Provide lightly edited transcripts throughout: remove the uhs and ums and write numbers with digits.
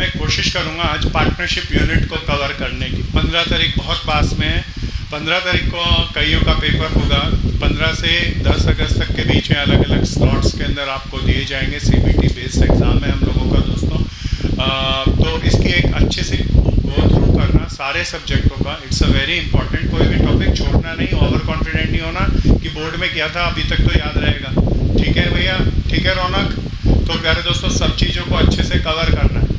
मैं कोशिश करूंगा आज पार्टनरशिप यूनिट को कवर करने की। 15 तारीख बहुत पास में है। 15 तारीख को कईयों का पेपर होगा। 15 से 10 अगस्त तक के बीच में अलग अलग स्लॉट्स के अंदर आपको दिए जाएंगे। CBT बेस्ड एग्ज़ाम है हम लोगों का दोस्तों। तो इसकी एक अच्छे से गो थ्रू करना सारे सब्जेक्टों का, इट्स अ वेरी इंपॉर्टेंट। कोई भी टॉपिक छोड़ना नहीं, ओवर कॉन्फिडेंट नहीं होना कि बोर्ड में किया था अभी तक तो याद रहेगा। ठीक है भैया, ठीक है रौनक। तो प्यारे दोस्तों सब चीज़ों को अच्छे से कवर करना है।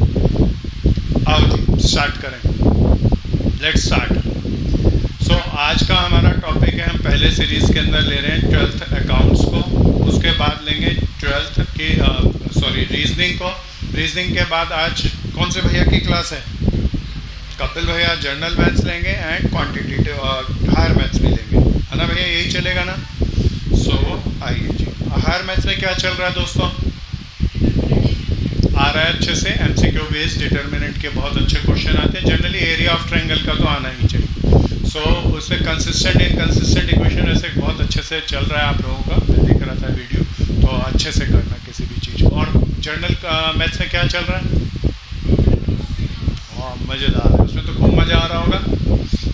आओ जी स्टार्ट करें, लेट्स स्टार्ट। सो आज का हमारा टॉपिक है, हम पहले सीरीज़ के अंदर ले रहे हैं 12th अकाउंट्स को, उसके बाद लेंगे 12th की रीजनिंग को। रीजनिंग के बाद आज कौन से भैया की क्लास है? कपिल भैया जनरल मैथ्स लेंगे एंड क्वांटिटेटिव और हायर मैथ्स भी लेंगे, है ना भैया? यही चलेगा ना? सो आइए जी, हायर मैथ्स में क्या चल रहा है दोस्तों? आ रहा है अच्छे से। MCQ बेस्ड डिटर्मिनेंट के बहुत अच्छे क्वेश्चन आते हैं। जनरली एरिया ऑफ ट्रायंगल का तो आना ही चाहिए। सो उसमें कंसिस्टेंट इनकंसिस्टेंट इक्वेशन ऐसे बहुत अच्छे से चल रहा है आप लोगों का। मैं देख रहा था वीडियो, तो अच्छे से करना किसी भी चीज़ को। और जनरल मैथ्स में क्या चल रहा है? हाँ मज़ेदार है, उसमें तो खूब मज़ा आ रहा होगा।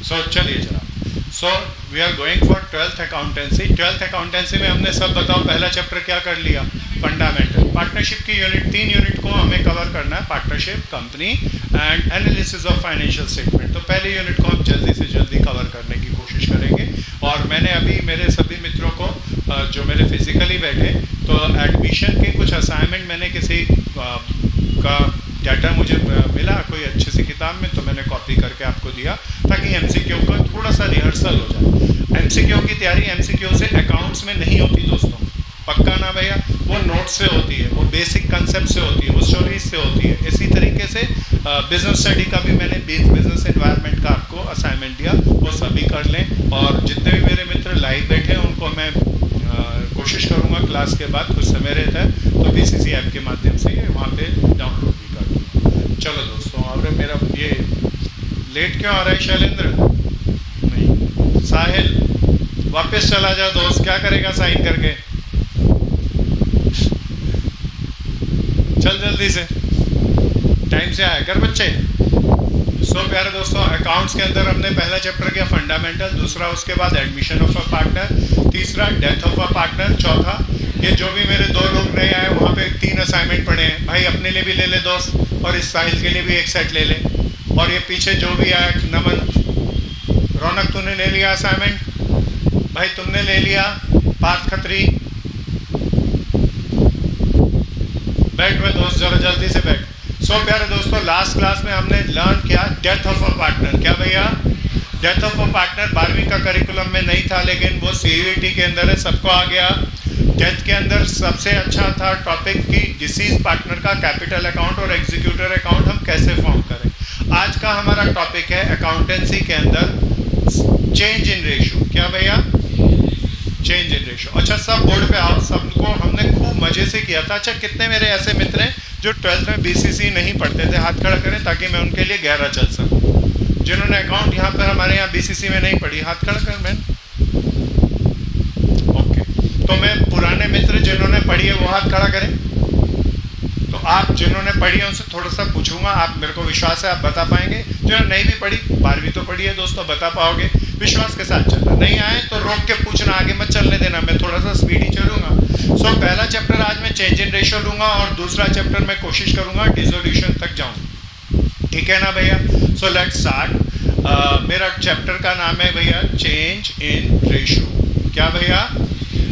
सो चलिए जरा। So we are going for 12th accountancy. 12th accountancy में हमने सब बताओ पहला चैप्टर क्या कर लिया? फंडामेंटल। पार्टनरशिप की यूनिट 3 यूनिट को हमें कवर करना है, partnership, company and analysis of financial statement. तो पहले यूनिट को हम जल्दी से जल्दी कवर करने की कोशिश करेंगे। और मैंने अभी मेरे सभी मित्रों को जो मेरे फिजिकली बैठे, तो एडमिशन के कुछ असाइनमेंट मैंने किसी का डाटा मुझे मिला कोई अच्छी सी किताब में, तो मैंने कॉपी करके आपको दिया ताकि MCQ का थोड़ा सा रिहर्सल हो जाए। MCQ की तैयारी MCQ से अकाउंट्स में नहीं होती दोस्तों, पक्का ना भैया? वो नोट से होती है, वो बेसिक कंसेप्ट से होती है, वो स्टोरीज से होती है। इसी तरीके से बिजनेस स्टडी का भी मैंने बिजनेस एनवायरनमेंट का आपको असाइनमेंट दिया, वो सभी कर लें। और जितने भी मेरे मित्र लाइव बैठे हैं उनको मैं कोशिश करूँगा क्लास के बाद कुछ समय रहता है तो BCC ऐप के माध्यम से वहाँ पे डाउनलोड भी कर दूँ। चलो दोस्तों, और मेरा ये लेट क्यों आ रहा है? शैलेंद्र नहीं, साहिल वापस चला जा दोस्त, क्या करेगा साइन करके? चल जल्दी से, टाइम से आया कर बच्चे। सो प्यारे दोस्तों, अकाउंट्स के अंदर हमने पहला चैप्टर किया फंडामेंटल, दूसरा उसके बाद एडमिशन ऑफ अ पार्टनर, तीसरा डेथ ऑफ अ पार्टनर, चौथा ये जो भी मेरे 2 लोग नए आए वहाँ पे 3 असाइनमेंट पड़े हैं भाई, अपने लिए भी ले ले दोस्त, और इस साहिल के लिए भी एक सेट ले ले। और ये पीछे जो भी आया, नमन, रौनक तूने ले लिया असाइनमेंट भाई, तुमने ले लिया, पार्थ खत्री बैठ में दोस्त, जरा जल्दी से बैठ। सो प्यारे दोस्तों, लास्ट क्लास में हमने लर्न किया डेथ ऑफ अ पार्टनर। क्या भैया? डेथ ऑफ अ पार्टनर 12वीं का करिकुलम में नहीं था, लेकिन वो CUET के अंदर है, सबको आ गया। डेथ के अंदर सबसे अच्छा था टॉपिक की डिसीज पार्टनर का कैपिटल अकाउंट और एग्जीक्यूटर अकाउंट हम कैसे फॉर्म करें। आज का हमारा टॉपिक है अकाउंटेंसी के अंदर चेंज इन रेशियो। क्या भैया? Change in ratio. अच्छा सब बोर्ड पे आओ, सबको हमने खूब मजे से किया था। अच्छा कितने मेरे ऐसे मित्र हैं जो 12th में BCC नहीं पढ़ते थे? हाथ खड़ा करें ताकि मैं उनके लिए गहरा चल सकूं। जिन्होंने अकाउंट यहाँ पर हमारे यहाँ BCC में नहीं पढ़ी, हाथ खड़ा कर मैन। ओके, तो मैं पुराने मित्र जिन्होंने पढ़ी है वो हाथ खड़ा करें। तो आप जिन्होंने पढ़ी है उनसे थोड़ा सा पूछूंगा, आप मेरे को विश्वास है आप बता पाएंगे। जिन्होंने नहीं भी पढ़ी, 12वीं तो पढ़ी है दोस्तों, बता पाओगे, विश्वास के साथ चलना। नहीं आए तो रोक के पूछना, आगे मत चलने देना, मैं थोड़ा सा स्पीडी चलूंगा। सो पहला चैप्टर आज मैं चेंज इन रेशियो लूंगा और दूसरा चैप्टर मैं कोशिश करूंगा डिसोल्यूशन तक जाऊं। ठीक है ना भैया? So let's start. मेरा चैप्टर का नाम है भैया चेंज इन रेशियो। क्या भैया?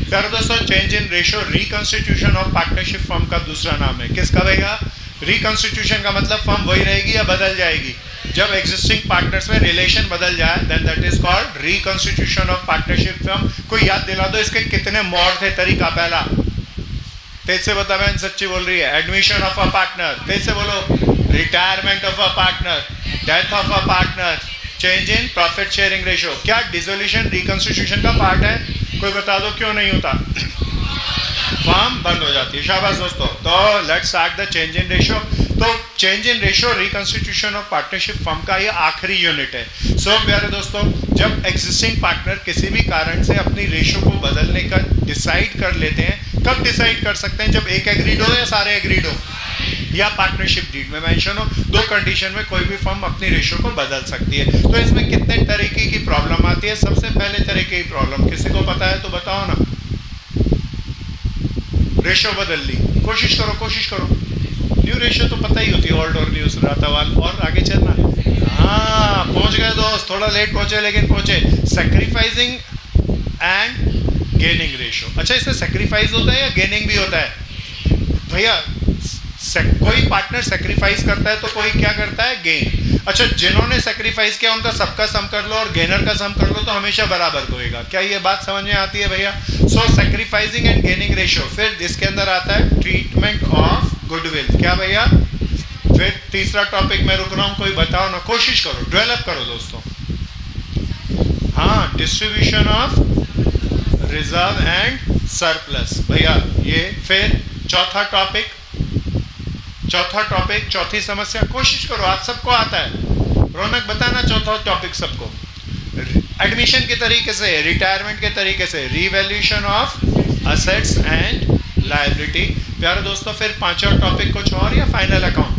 प्यारे दोस्तों, change in ratio reconstitution of partnership firm का दूसरा नाम है। किसका भैया? रिकंस्टिट्यूशन का मतलब फर्म वही रहेगी या बदल जाएगी? जब एग्जिस्टिंग पार्टनर्स में रिलेशन बदल जाए then that is called reconstitution of partnership firm. कोई याद दिला दो इसके कितने मोड थे? तरीका पहला, तेज से बता, बहन सच्ची बोल रही है। एडमिशन ऑफ अ पार्टनर, तेज से बोलो। Retirement of a partner, death of a partner, change in profit sharing ratio. क्या डिसोल्यूशन रिकंस्टिट्यूशन का पार्ट है? कोई बता दो क्यों नहीं होता? फर्म बंद हो जाती है। शाबाश दोस्तों। तो let's start the change in ratio. तो change in ratio reconstitution of partnership firm का ये आखिरी यूनिट है। सो प्यारे दोस्तों, जब एग्जिस्टिंग पार्टनर किसी भी कारण से अपनी रेशियो को बदलने का डिसाइड कर लेते हैं, कब डिसाइड कर सकते हैं? जब एक एग्रीड हो या सारे एग्रीड हो? या पार्टनरशिप डीड में मेंशन हो। दो कंडीशन में कोई भी फर्म अपनी रेशो को बदल सकती है। तो इसमें कितने तरीके की प्रॉब्लम आती है? सबसे पहले तरीके की प्रॉब्लम किसी को पता है तो बताओ ना। रेशो बदल ली, कोशिश करो। न्यू रेशो तो पता ही होती है, ओल्ड और न्यू रातावाल। और आगे चलना, हाँ पहुंच गए दोस्त, थोड़ा लेट पहुंचे लेकिन पहुंचे। Sacrificing and gaining ratio. अच्छा, इसमें सैक्रिफाइस होता है या गेनिंग भी होता है? भैया कोई पार्टनर सैक्रिफाइस करता है तो कोई क्या करता है? गेन। अच्छा, जिन्होंने सैक्रिफाइस किया उनका सबका सम कर लो और गेनर का सम कर लो तो हमेशा बराबर होएगा। क्या ये बात समझ में आती है भैया? सो सैक्रिफाइसिंग एंड गेनिंग रेशो। फिर इसके अंदर आता है ट्रीटमेंट ऑफ गुडविल। क्या भैया? फिर तीसरा टॉपिक मैं रुक रहा हूं, कोई बताओ ना, कोशिश करो, डेवलप करो दोस्तों। हाँ, distribution of reserve and surplus भैया ये। फिर चौथा टॉपिक, चौथी समस्या, कोशिश करो, आप सबको आता है। रौनक बताना चौथा टॉपिक सबको। एडमिशन के तरीके से, रिटायरमेंट के तरीके से, revaluation of assets and liability. प्यारे दोस्तों, फिर पांचवा टॉपिक कुछ और या फाइनल अकाउंट?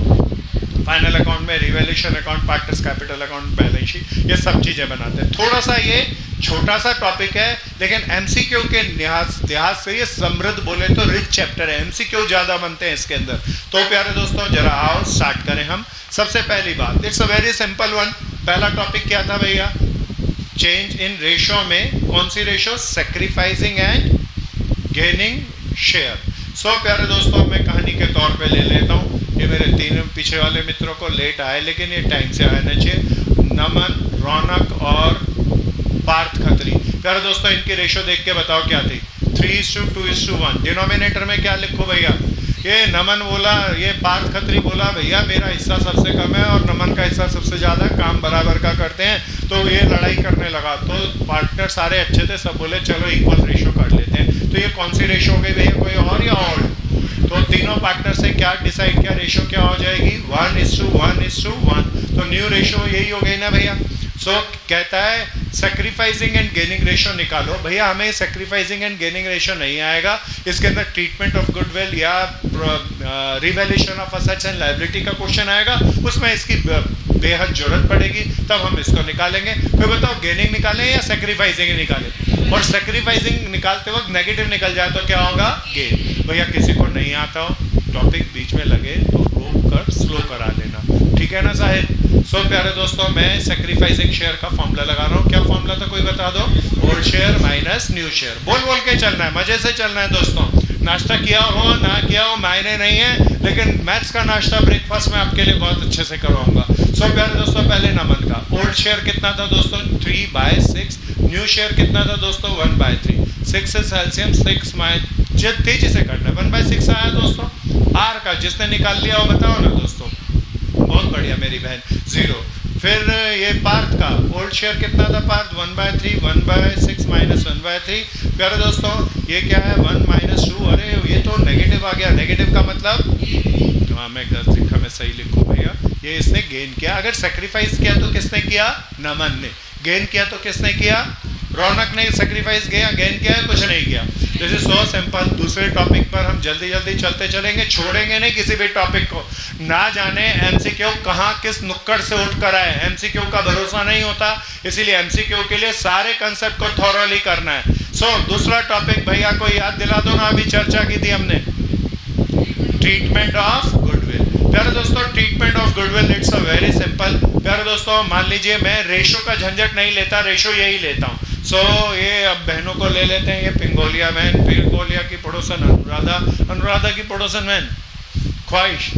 फाइनल अकाउंट में revaluation account, partners capital account, balance sheet, ये सब चीजें बनाते हैं। थोड़ा सा ये छोटा सा टॉपिक है लेकिन एमसीक्यू के लिहाज से ये समृद्ध, बोले तो रिच चैप्टर है। एमसीक्यू ज्यादा बनते हैं इसके अंदर। तो प्यारे दोस्तों जरा आओ स्टार्ट करें हम। सबसे पहली बात, it's a very simple one. पहला टॉपिक क्या था भैया? चेंज इन रेशो में कौन सी ratio? Sacrificing and gaining share. So प्यारे दोस्तों मैं कहानी के तौर पे ले लेता हूँ। ये मेरे तीन पीछे वाले मित्रों को लेट आए लेकिन ये टाइम से आना चाहिए। नमन, रौनक और पार्थ खत्री। प्यारे दोस्तों इनकी रेशो देख के बताओ क्या थी? 3:2:1। डिनोमिनेटर में क्या लिखो भैया? ये नमन बोला, ये पार्थ खत्री बोला भैया मेरा हिस्सा सबसे कम है और नमन का हिस्सा सबसे ज्यादा, काम बराबर का करते हैं। तो ये लड़ाई करने लगा। तो पार्टनर सारे अच्छे थे, सब बोले चलो इक्वल रेशो कर लेते हैं। तो ये कौन सी रेशो हो गई भैया? कोई और या और? तो तीनों पार्टनर से क्या डिसाइड किया? रेशो क्या हो जाएगी? 1:1:1। तो न्यू रेशो यही हो गई ना भैया। सो कहता है सैक्रिफाइसिंग एंड गेनिंग रेशो निकालो। भैया हमें सैक्रिफाइसिंग एंड गेनिंग रेशो नहीं आएगा। इसके अंदर ट्रीटमेंट ऑफ गुडविल या revaluation of assets and liability का क्वेश्चन आएगा, उसमें इसकी बेहद जरूरत पड़ेगी, तब हम इसको निकालेंगे। फिर बताओ गेनिंग निकालें या सैक्रिफाइसिंग निकालें? और सैक्रिफाइसिंग निकालते वक्त नेगेटिव निकल जाए तो क्या होगा? गेन। भैया किसी को नहीं आता हो, टॉपिक बीच में लगे तो रोक कर स्लो करा लेना, ठीक है ना साहिब? सो प्यारे दोस्तों मैं सैक्रिफाइसिंग शेयर का फॉर्मूला लगा रहा हूँ। क्या फॉर्मूला था कोई बता दो? Old share minus new share. बोल बोल के चलना है, मजे से चलना है दोस्तों। नाश्ता किया हो ना किया हो मायने नहीं है, लेकिन मैथ्स का नाश्ता ब्रेकफास्ट में आपके लिए बहुत अच्छे से करवाऊंगा। सो प्यारे दोस्तों पहले नमन का ओल्ड शेयर कितना था दोस्तों? 3/6। न्यू शेयर कितना था दोस्तों? 1/3। 6 से एलसीएम 6 तेजी से करना है। 1/6 आया दोस्तों। आर का जिसने निकाल लिया वो बताओ ना दोस्तों। बहुत बढ़िया मेरी बहन, 0। फिर ये पार्थ का ओल्ड शेयर कितना था पार्थ? 1/3, 1/6 माइनस 1/3। प्यारे दोस्तों ये क्या है? 1 - 2। अरे ये तो नेगेटिव आ गया। नेगेटिव का मतलब, हाँ मैं गलत लिखा, मैं सही लिखूं भैया। ये इसने गेन किया। अगर सैक्रिफाइस किया तो किसने किया? नमन ने। गेन किया तो किसने किया? रौनक ने। सैक्रिफाइस किया, गेन किया, कुछ नहीं किया। This is so simple. दूसरे टॉपिक पर हम जल्दी जल्दी चलते चलेंगे, छोड़ेंगे नहीं किसी भी टॉपिक को। ना जाने एमसीक्यू कहाँ किस नुक्कड़ से उठ कर आए। एमसीक्यू का भरोसा नहीं होता, इसीलिए एमसीक्यू के लिए सारे कंसेप्ट को थॉरोली करना है। सो दूसरा टॉपिक भैया को याद दिला दो ना, अभी चर्चा की थी हमने, ट्रीटमेंट ऑफ गुडविल। प्यारे दोस्तों treatment of goodwill it's a very simple. प्यारे दोस्तों मान लीजिए मैं रेशो का झंझट नहीं लेता, रेशो यही लेता हूँ। सो ये अब बहनों को ले लेते हैं। ये पिंगोलिया बहन, पिंगोलिया की पड़ोसन अनुराधा, अनुराधा की पड़ोसन बहन ख्वाहिश।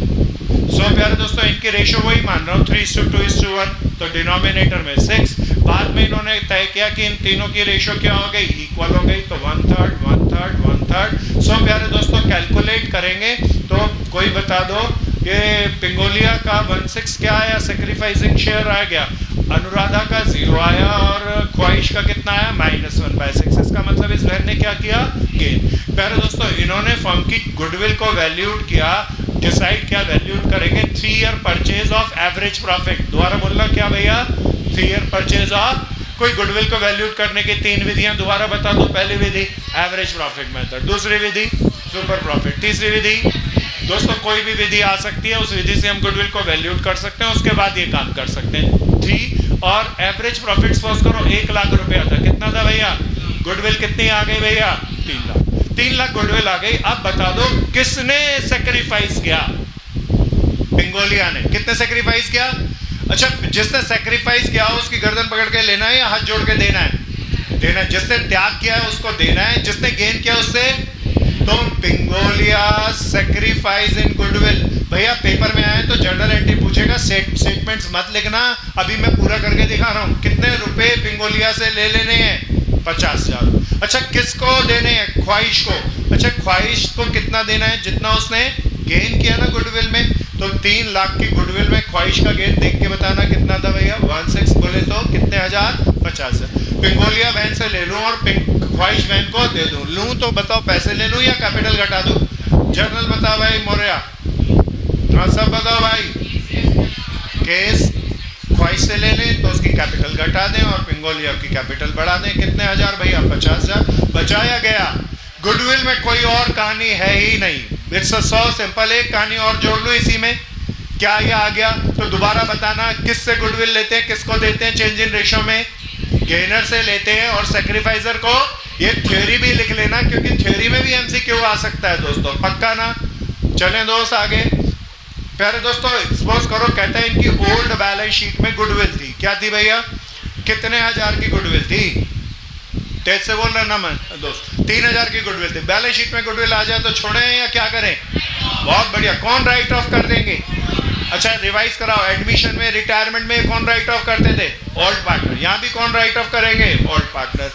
सो प्यारे दोस्तों इनकी रेशो वही मान रहा हूँ 3:2:1। तो डिनोमिनेटर में 6। बाद में इन्होंने तय किया कि इन तीनों की रेशो क्या हो गई? इक्वल हो गई। तो 1/3 1/3 1/3। सो प्यारे दोस्तों कैलकुलेट करेंगे तो कोई बता दो, ये पिंगोलिया का 1/6 क्या आया? सैक्रिफाइसिंग शेयर आ गया। अनुराधा का 0 आया और ख्वाहिश का कितना आया? -1/6। इसका मतलब इस बहन ने क्या किया? गेन। प्यारे दोस्तों इन्होंने फर्म की गुडविल को वैल्यूड किया, डिसाइड क्या वैल्यूड करेंगे? 3 year purchase of average profit. दोबारा बोलना क्या भैया? 3 ईयर परचेज ऑफ। कोई गुडविल को वैल्यूड करने की 3 विधियां दोबारा बता दो। पहली विधि एवरेज प्रॉफिट मेथड, दूसरी विधि सुपर प्रॉफिट, तीसरी विधि दोस्तों कोई भी विधि आ सकती है, उस विधि से हम गुडविल को वैल्यूट कर सकते हैं, उसके बाद ये काम कर सकते हैं। 3 और एवरेज प्रॉफिट सपोज करो 1 लाख रुपया था, कितना था भैया? गुडविल कितनी आ गई भैया? 3 लाख। 3 लाख गुडविल आ गई। अब बता दो किसने सेक्रीफाइस किया? पिंगोलिया ने। कितने सेक्रीफाइस किया? अच्छा, जिसने सेक्रीफाइस किया उसकी गर्दन पकड़ के लेना है या हाथ जोड़ के देना है? देना है। जिसने त्याग किया है उसको देना है, जिसने गेन किया उससे। तो पिंगोलिया सेक्रीफाइस इन गुडविल। भैया पेपर में आए तो जर्नल एंट्री पूछेगा, स्टेटमेंट्स मत लिखना, अभी मैं पूरा करके दिखा रहा हूं। कितने रुपए पिंगोलिया से ले लेने हैं? 50,000। अच्छा, किसको देने हैं? ख्वाहिश को। अच्छा, ख्वाहिश को कितना देना है? जितना उसने गेन किया ना गुडविल में। तो 3 लाख की गुडविल में ख्वाहिश का गेन देख के बताना कितना था भैया? 16 बोले तो कितने हजार? 50। पिंगोलिया बहन से ले लूं और ख्वाहिश बहन को दे दूं। लूं तो बताओ पैसे ले लूं या कैपिटल घटा दूं? जर्नल बताओ भाई मौर्या। हाँ सब बताओ भाई। केस ख्वाहिश से ले लें तो उसकी कैपिटल घटा दें और पिंगोलिया की कैपिटल बढ़ा दें। कितने हजार भैया? 50,000 बचाया गया। गुडविल में कोई और कहानी है ही नहीं। It's so simple. एक कहानी और जोड़ लो इसी में। क्या ये आ गया? तो दोबारा बताना किससे गुडविल लेते हैं, किसको देते हैं चेंज इन रेशो में? गेनर से लेते हैं और सेक्रीफाइजर को। ये थ्योरी भी लिख लेना क्योंकि थ्योरी में भी एमसीक्यू आ सकता है दोस्तों, पक्का ना? चलें दोस्त आगे। प्यारे दोस्तों सपोज करो कहते हैं इनकी ओल्ड बैलेंस शीट में गुडविल थी। क्या थी भैया? कितने हजार की गुडविल थी? तेज से बोल रहा ना मैं दोस्त। 3,000 की गुडविल थी। बैलेंस शीट में गुडविल आ जाए तो छोड़ें या क्या करें? बहुत बढ़िया। कौन राइट ऑफ कर देंगे? अच्छा रिवाइज कराओ। एडमिशन में, रिटायरमेंट में कौन राइट ऑफ करते थे? Old partner. यहाँ भी कौन राइट ऑफ करेंगे? Old partner.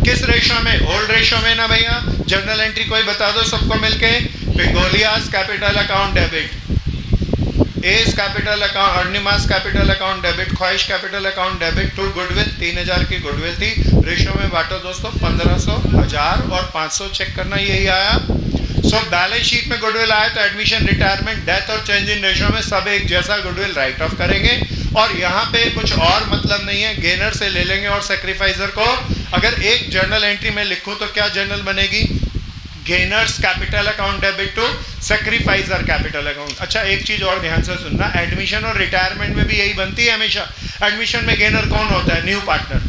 किस रेशो में? ओल्ड रेशो में ना भैया। जर्नल एंट्री कोई बता दो सबको मिलके। पिंगोलियास capital account debit, S capital account, अर्निमास capital account debit, Khwahish capital account debit to goodwill. 3,000 की गुडविल थी। रेशो में बांटो दोस्तों 1500, 1000 और 500 चेक करना, यही आया। सो बैलेंस शीट में गुडविल आया तो एडमिशन, रिटायरमेंट, डेथ और चेंज इन रेशो में सब एक जैसा गुडविल राइट ऑफ करेंगे। और यहाँ पे कुछ और मतलब नहीं है, गेनर से ले लेंगे और सेक्रीफाइजर को। अगर एक जर्नल एंट्री में लिखूं तो क्या जर्नल बनेगी? Gainers capital account debit to sacrificer capital account. अच्छा एक चीज और ध्यान से सुनना, एडमिशन और रिटायरमेंट में भी यही बनती है हमेशा। एडमिशन में गेनर कौन होता है? New partner.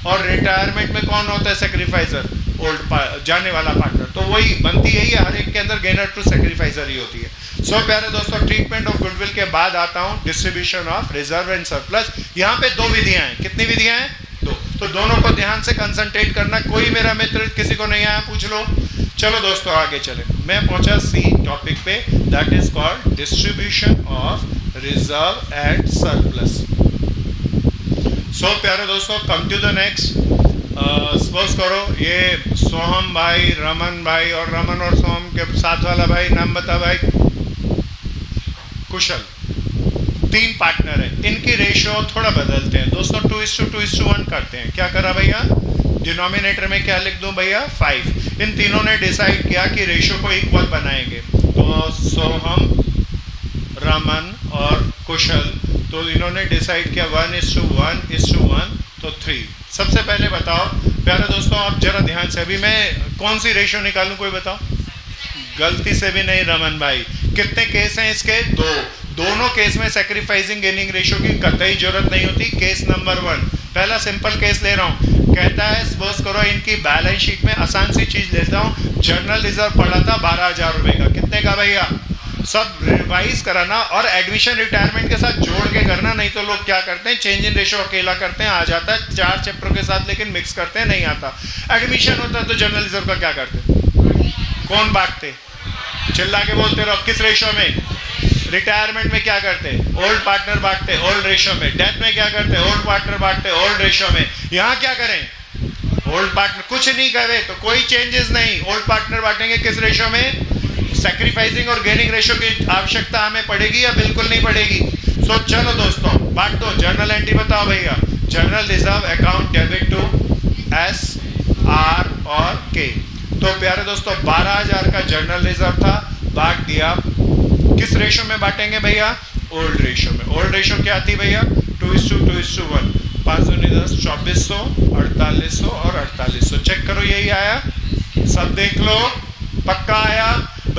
और रिटायरमेंट में कौन होता है? सेक्रीफाइजर, ओल्ड जाने वाला पार्टनर। तो वही बनती यही है, हर एक के अंदर गेनर टू सेक्रीफाइजर ही होती है। सो प्यारे दोस्तों ट्रीटमेंट ऑफ गुडविल के बाद आता हूँ distribution of reserve and surplus. यहाँ पे 2 विधियां हैं। कितनी विधियां हैं? 2। तो दोनों को ध्यान से कंसंट्रेट करना। कोई मेरा मित्र किसी को नहीं आया पूछ लो। चलो दोस्तों आगे चले। मैं पहुंचा सी टॉपिक पे, that is called distribution of reserve and surplus. So प्यारे दोस्तों come to the next. Suppose करो ये सोहम भाई, रमन भाई और रमन और सोहम के साथ वाला भाई नाम बता भाई, कुशल। 3 पार्टनर है। इनकी रेशियो थोड़ा बदलते हैं दोस्तों, 2:2:1 करते हैं। क्या करा भैया? डिनोमिनेटर में क्या लिख दूं भैया? 5। इन तीनों ने डिसाइड किया कि रेशियो को इक्वल बनाएंगे। तो सोहम, रमन और कुशल, तो इन्होंने डिसाइड किया 1:1:1 तो 3। सबसे पहले बताओ प्यारे दोस्तों, आप जरा ध्यान से, अभी मैं कौन सी रेशियो निकालूं कोई बताओ? गलती से भी नहीं रमन भाई। कितने केस हैं इसके? 2। दोनों केस में सेक्रीफाइसिंग गेनिंग रेशियो की कतई जरूरत नहीं होती। केस नंबर 1, पहला सिंपल केस ले रहा हूँ। कहता है सपोज करो इनकी बैलेंस शीट में आसान सी चीज लेता हूँ, जर्नल रिजर्व पड़ा था 12,000 रुपए का। कितने का भैया? सब रिवाइज कराना और एडमिशन रिटायरमेंट के साथ जोड़ के करना, नहीं तो लोग क्या करते हैं चेंज इन रेशियो अकेला करते हैं, आ जाता है 4 चैप्टर के साथ, लेकिन मिक्स करते हैं नहीं आता। एडमिशन होता है तो जर्नल रिजर्व का क्या करते? कौन बांटते? चिल्ला के बोलते रहो। किस रेशियो में? रिटायरमेंट में क्या करते? ओल्ड पार्टनर बांटते ओल्ड रेशियो में। डेथ में क्या करते? ओल्ड पार्टनर बांटते ओल्ड रेशियो में। यहाँ क्या करें? ओल्ड पार्टनर कुछ नहीं करे तो कोई चेंजेस नहीं, ओल्ड पार्टनर बांटेंगे किस रेशियो में? सैक्रिफाइसिंग और गेनिंग रेशियो की आवश्यकता हमें पड़ेगी या बिल्कुल नहीं पड़ेगी? सो चलो दोस्तों बांट दो। जर्नल एंट्री बताओ भैया। Journal reserve account debit to S, R और के। तो प्यारे दोस्तों 12,000 का जर्नल रिजर्व था, बांट दिया। किस रेशियो में बांटेंगे भैया? ओल्ड रेशियो में। ओल्ड रेशियो क्या थी भैया? 2:2:1। 5 दूनी 10, 2400, 4800 और 4800। चेक करो यही आया, सब देख लो, पक्का आया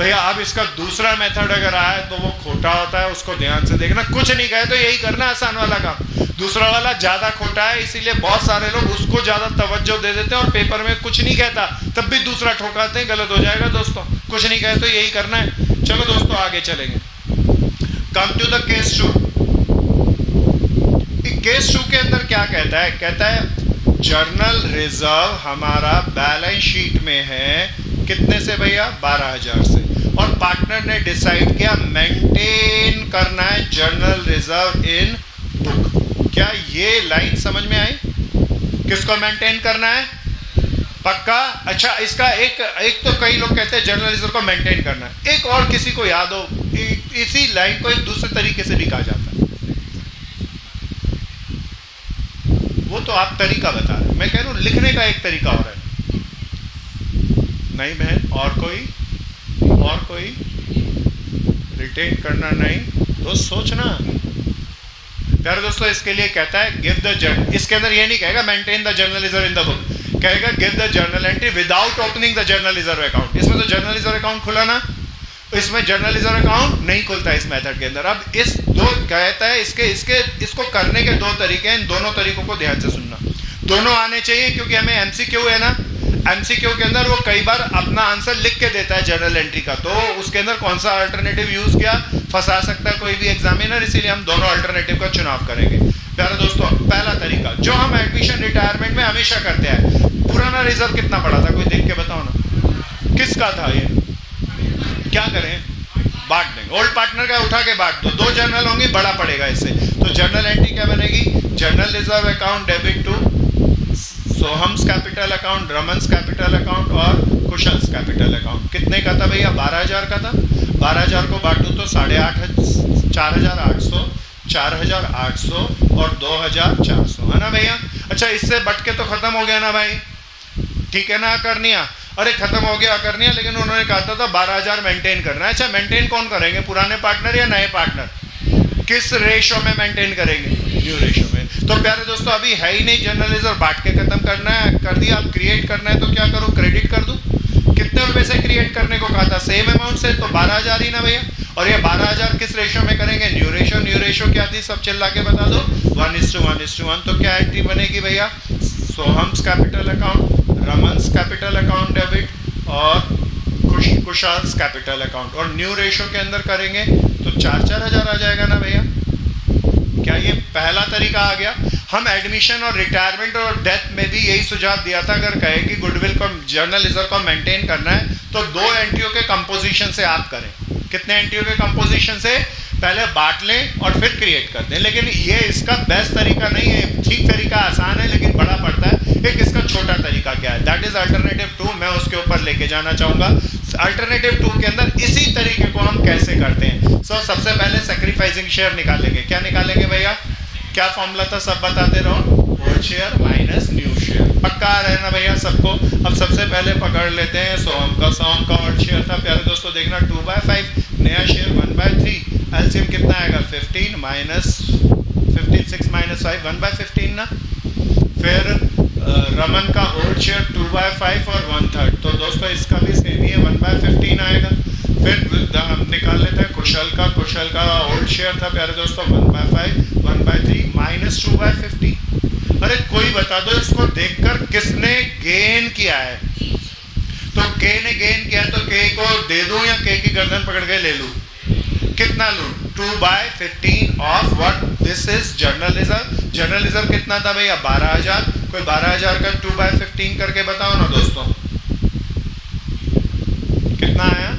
भैया अब इसका दूसरा मेथड अगर आए तो वो खोटा होता है, उसको ध्यान से देखना। कुछ नहीं कहे तो यही करना आसान वाला काम। दूसरा वाला ज्यादा खोटा है, इसीलिए बहुत सारे लोग उसको ज्यादा तवज्जो दे देते हैं और पेपर में कुछ नहीं कहता तब भी दूसरा ठोकाते हैं, गलत हो जाएगा दोस्तों। कुछ नहीं कहे तो यही करना है। चलो दोस्तों आगे चलेंगे। Come to the case 2। Case 2 के अंदर क्या कहता है? कहता है जर्नल रिजर्व हमारा बैलेंस शीट में है कितने से भैया? 12,000 से, और पार्टनर ने डिसाइड किया मेंटेन करना है जर्नल रिजर्व इन बुक। क्या ये लाइन समझ में आई? किसको मेंटेन करना है? पक्का? अच्छा, इसका एक तो कई लोग कहते हैं जर्नल रिजर्व को मेंटेन करना है, एक और किसी को याद हो इसी लाइन को एक दूसरे तरीके से भी कहा जाता है। वो तो आप तरीका बता रहे हैं, मैं कह रहा हूं लिखने का एक तरीका और है। नहीं बहन? और कोई रिटेन करना नहीं तो सोचना। प्यारे दोस्तों इसके लिए कहता है गिव द जर्नल, इसके अंदर ये नहीं कहेगा maintain the general reserve in the book, कहेगा give the journal entry without opening the general reserve account. इसमें तो जर्नल रिजर्व अकाउंट खुला ना, इसमें जर्नल रिजर्व अकाउंट नहीं खुलता इस मेथड के अंदर। अब इस दो कहता है इसको करने के दो तरीके हैं, इन दोनों तरीकों को ध्यान से सुनना। दोनों आने चाहिए क्योंकि हमें एमसीक्यू है ना, एमसीक्यू के अंदर वो कई बार अपना आंसर लिख के देता है जर्नल एंट्री का, तो उसके अंदर कौन सा अल्टरनेटिव यूज किया फंसा सकता है कोई भी एग्जामिनर, इसीलिए हम दोनों अल्टरनेटिव का चुनाव करेंगे। प्यारे दोस्तों पहला तरीका जो हम एडमिशन रिटायरमेंट में हमेशा करते हैं, पुराना रिजर्व कितना पड़ा था कोई देख के बताओ ना, किसका था ये? क्या करें? बांट देंगे। ओल्ड पार्टनर का उठा के बांट दो, 2 जर्नल होंगे, बड़ा पड़ेगा इससे। तो जर्नल एंट्री क्या बनेगी? General reserve account debit to Soham's capital account, Raman's capital account और कुशल्स कैपिटल अकाउंट। कितने का था भैया? 12,000 का था। 12,000 को बांटू तो 8,500, 4,800, 4,800 और 2,400 है ना भैया। अच्छा इससे बट के तो खत्म हो गया ना भाई, ठीक है ना करनिया? अरे खत्म हो गया करनिया, लेकिन उन्होंने कहा था 12,000 मेंटेन करना है। अच्छा मेंटेन कौन करेंगे, पुराने पार्टनर या नए पार्टनर? किस रेशो में मेंटेन करेंगे? न्यू रेशो में। तो प्यारे दोस्तों अभी है ही नहीं जर्नल रिजर्व, बांट के खत्म करना है, कर दिया। अब क्रिएट करना है तो क्या करूं? क्रेडिट कर दूं। कितने रुपए से क्रिएट करने को कहा था? सेम अमाउंट से, तो 12,000 ही ना भैया। और ये 12,000 किस रेशो में करेंगे? New ratio. न्यू रेशो क्या थी सब चिल्ला के बता दो? 1:1:1। तो क्या एंट्री बनेगी भैया? Soham's capital account, Raman's capital account debit और कुशाल्स कैपिटल अकाउंट। और न्यू रेशो के अंदर करेंगे तो 4,000 आ जाएगा ना भैया। क्या ये पहला तरीका आ गया? हम एडमिशन और रिटायरमेंट और डेथ में भी यही सुझाव दिया था, अगर कहे कि गुडविल को जर्नल रिजर्व को मेंटेन करना है तो 2 एंट्रियों के कंपोजिशन से आप करें। कितने एंट्रियों के कंपोजिशन से? पहले बांट लें और फिर क्रिएट कर दें। लेकिन ये इसका बेस्ट तरीका नहीं है, ठीक तरीका आसान है लेकिन बड़ा पड़ता है। एक इसका छोटा तरीका क्या है? That is alternative 2। मैं उसके ऊपर लेके जाना चाहूंगा। अल्टरनेटिव 2 के अंदर इसी तरीके को हम कैसे करते हैं। सबसे पहले सैक्रिफाइसिंग शेयर निकालेंगे। क्या निकालेंगे भैया? क्या फॉर्मूला था सब बताते रहो? Old share minus new share. पक्का आ रहा है ना भैया सबको? अब सबसे पहले पकड़ लेते हैं सोहम का ओल्ड शेयर था। प्यारे दोस्तों देखना 2/5, नया शेयर 1/3। एलसीएम कितना आएगा? 15 माइनस 15, 6 माइनस 5, 1/15 ना। फिर रमन का ओल्ड शेयर 2/5 और 1/3, तो दोस्तों इसका भी सेम ही है, 1/15 आएगा। फिर हम निकाल लेते हैं कुशल का ओल्ड शेयर था प्यारे दोस्तों 1/5, 1/3 माइनस 2/50। अरे कोई बता दो इसको देखकर किसने गेन किया है? तो के ने गेन किया तो के को दे दूं या के की गर्दन पकड़ के ले लूं? कितना लूं? 2/15 of what? This is journal reserve. Journal reserve कितना था भैया? 12,000। कोई 12,000 का 2/15 करके बताओ ना दोस्तों, कितना आया?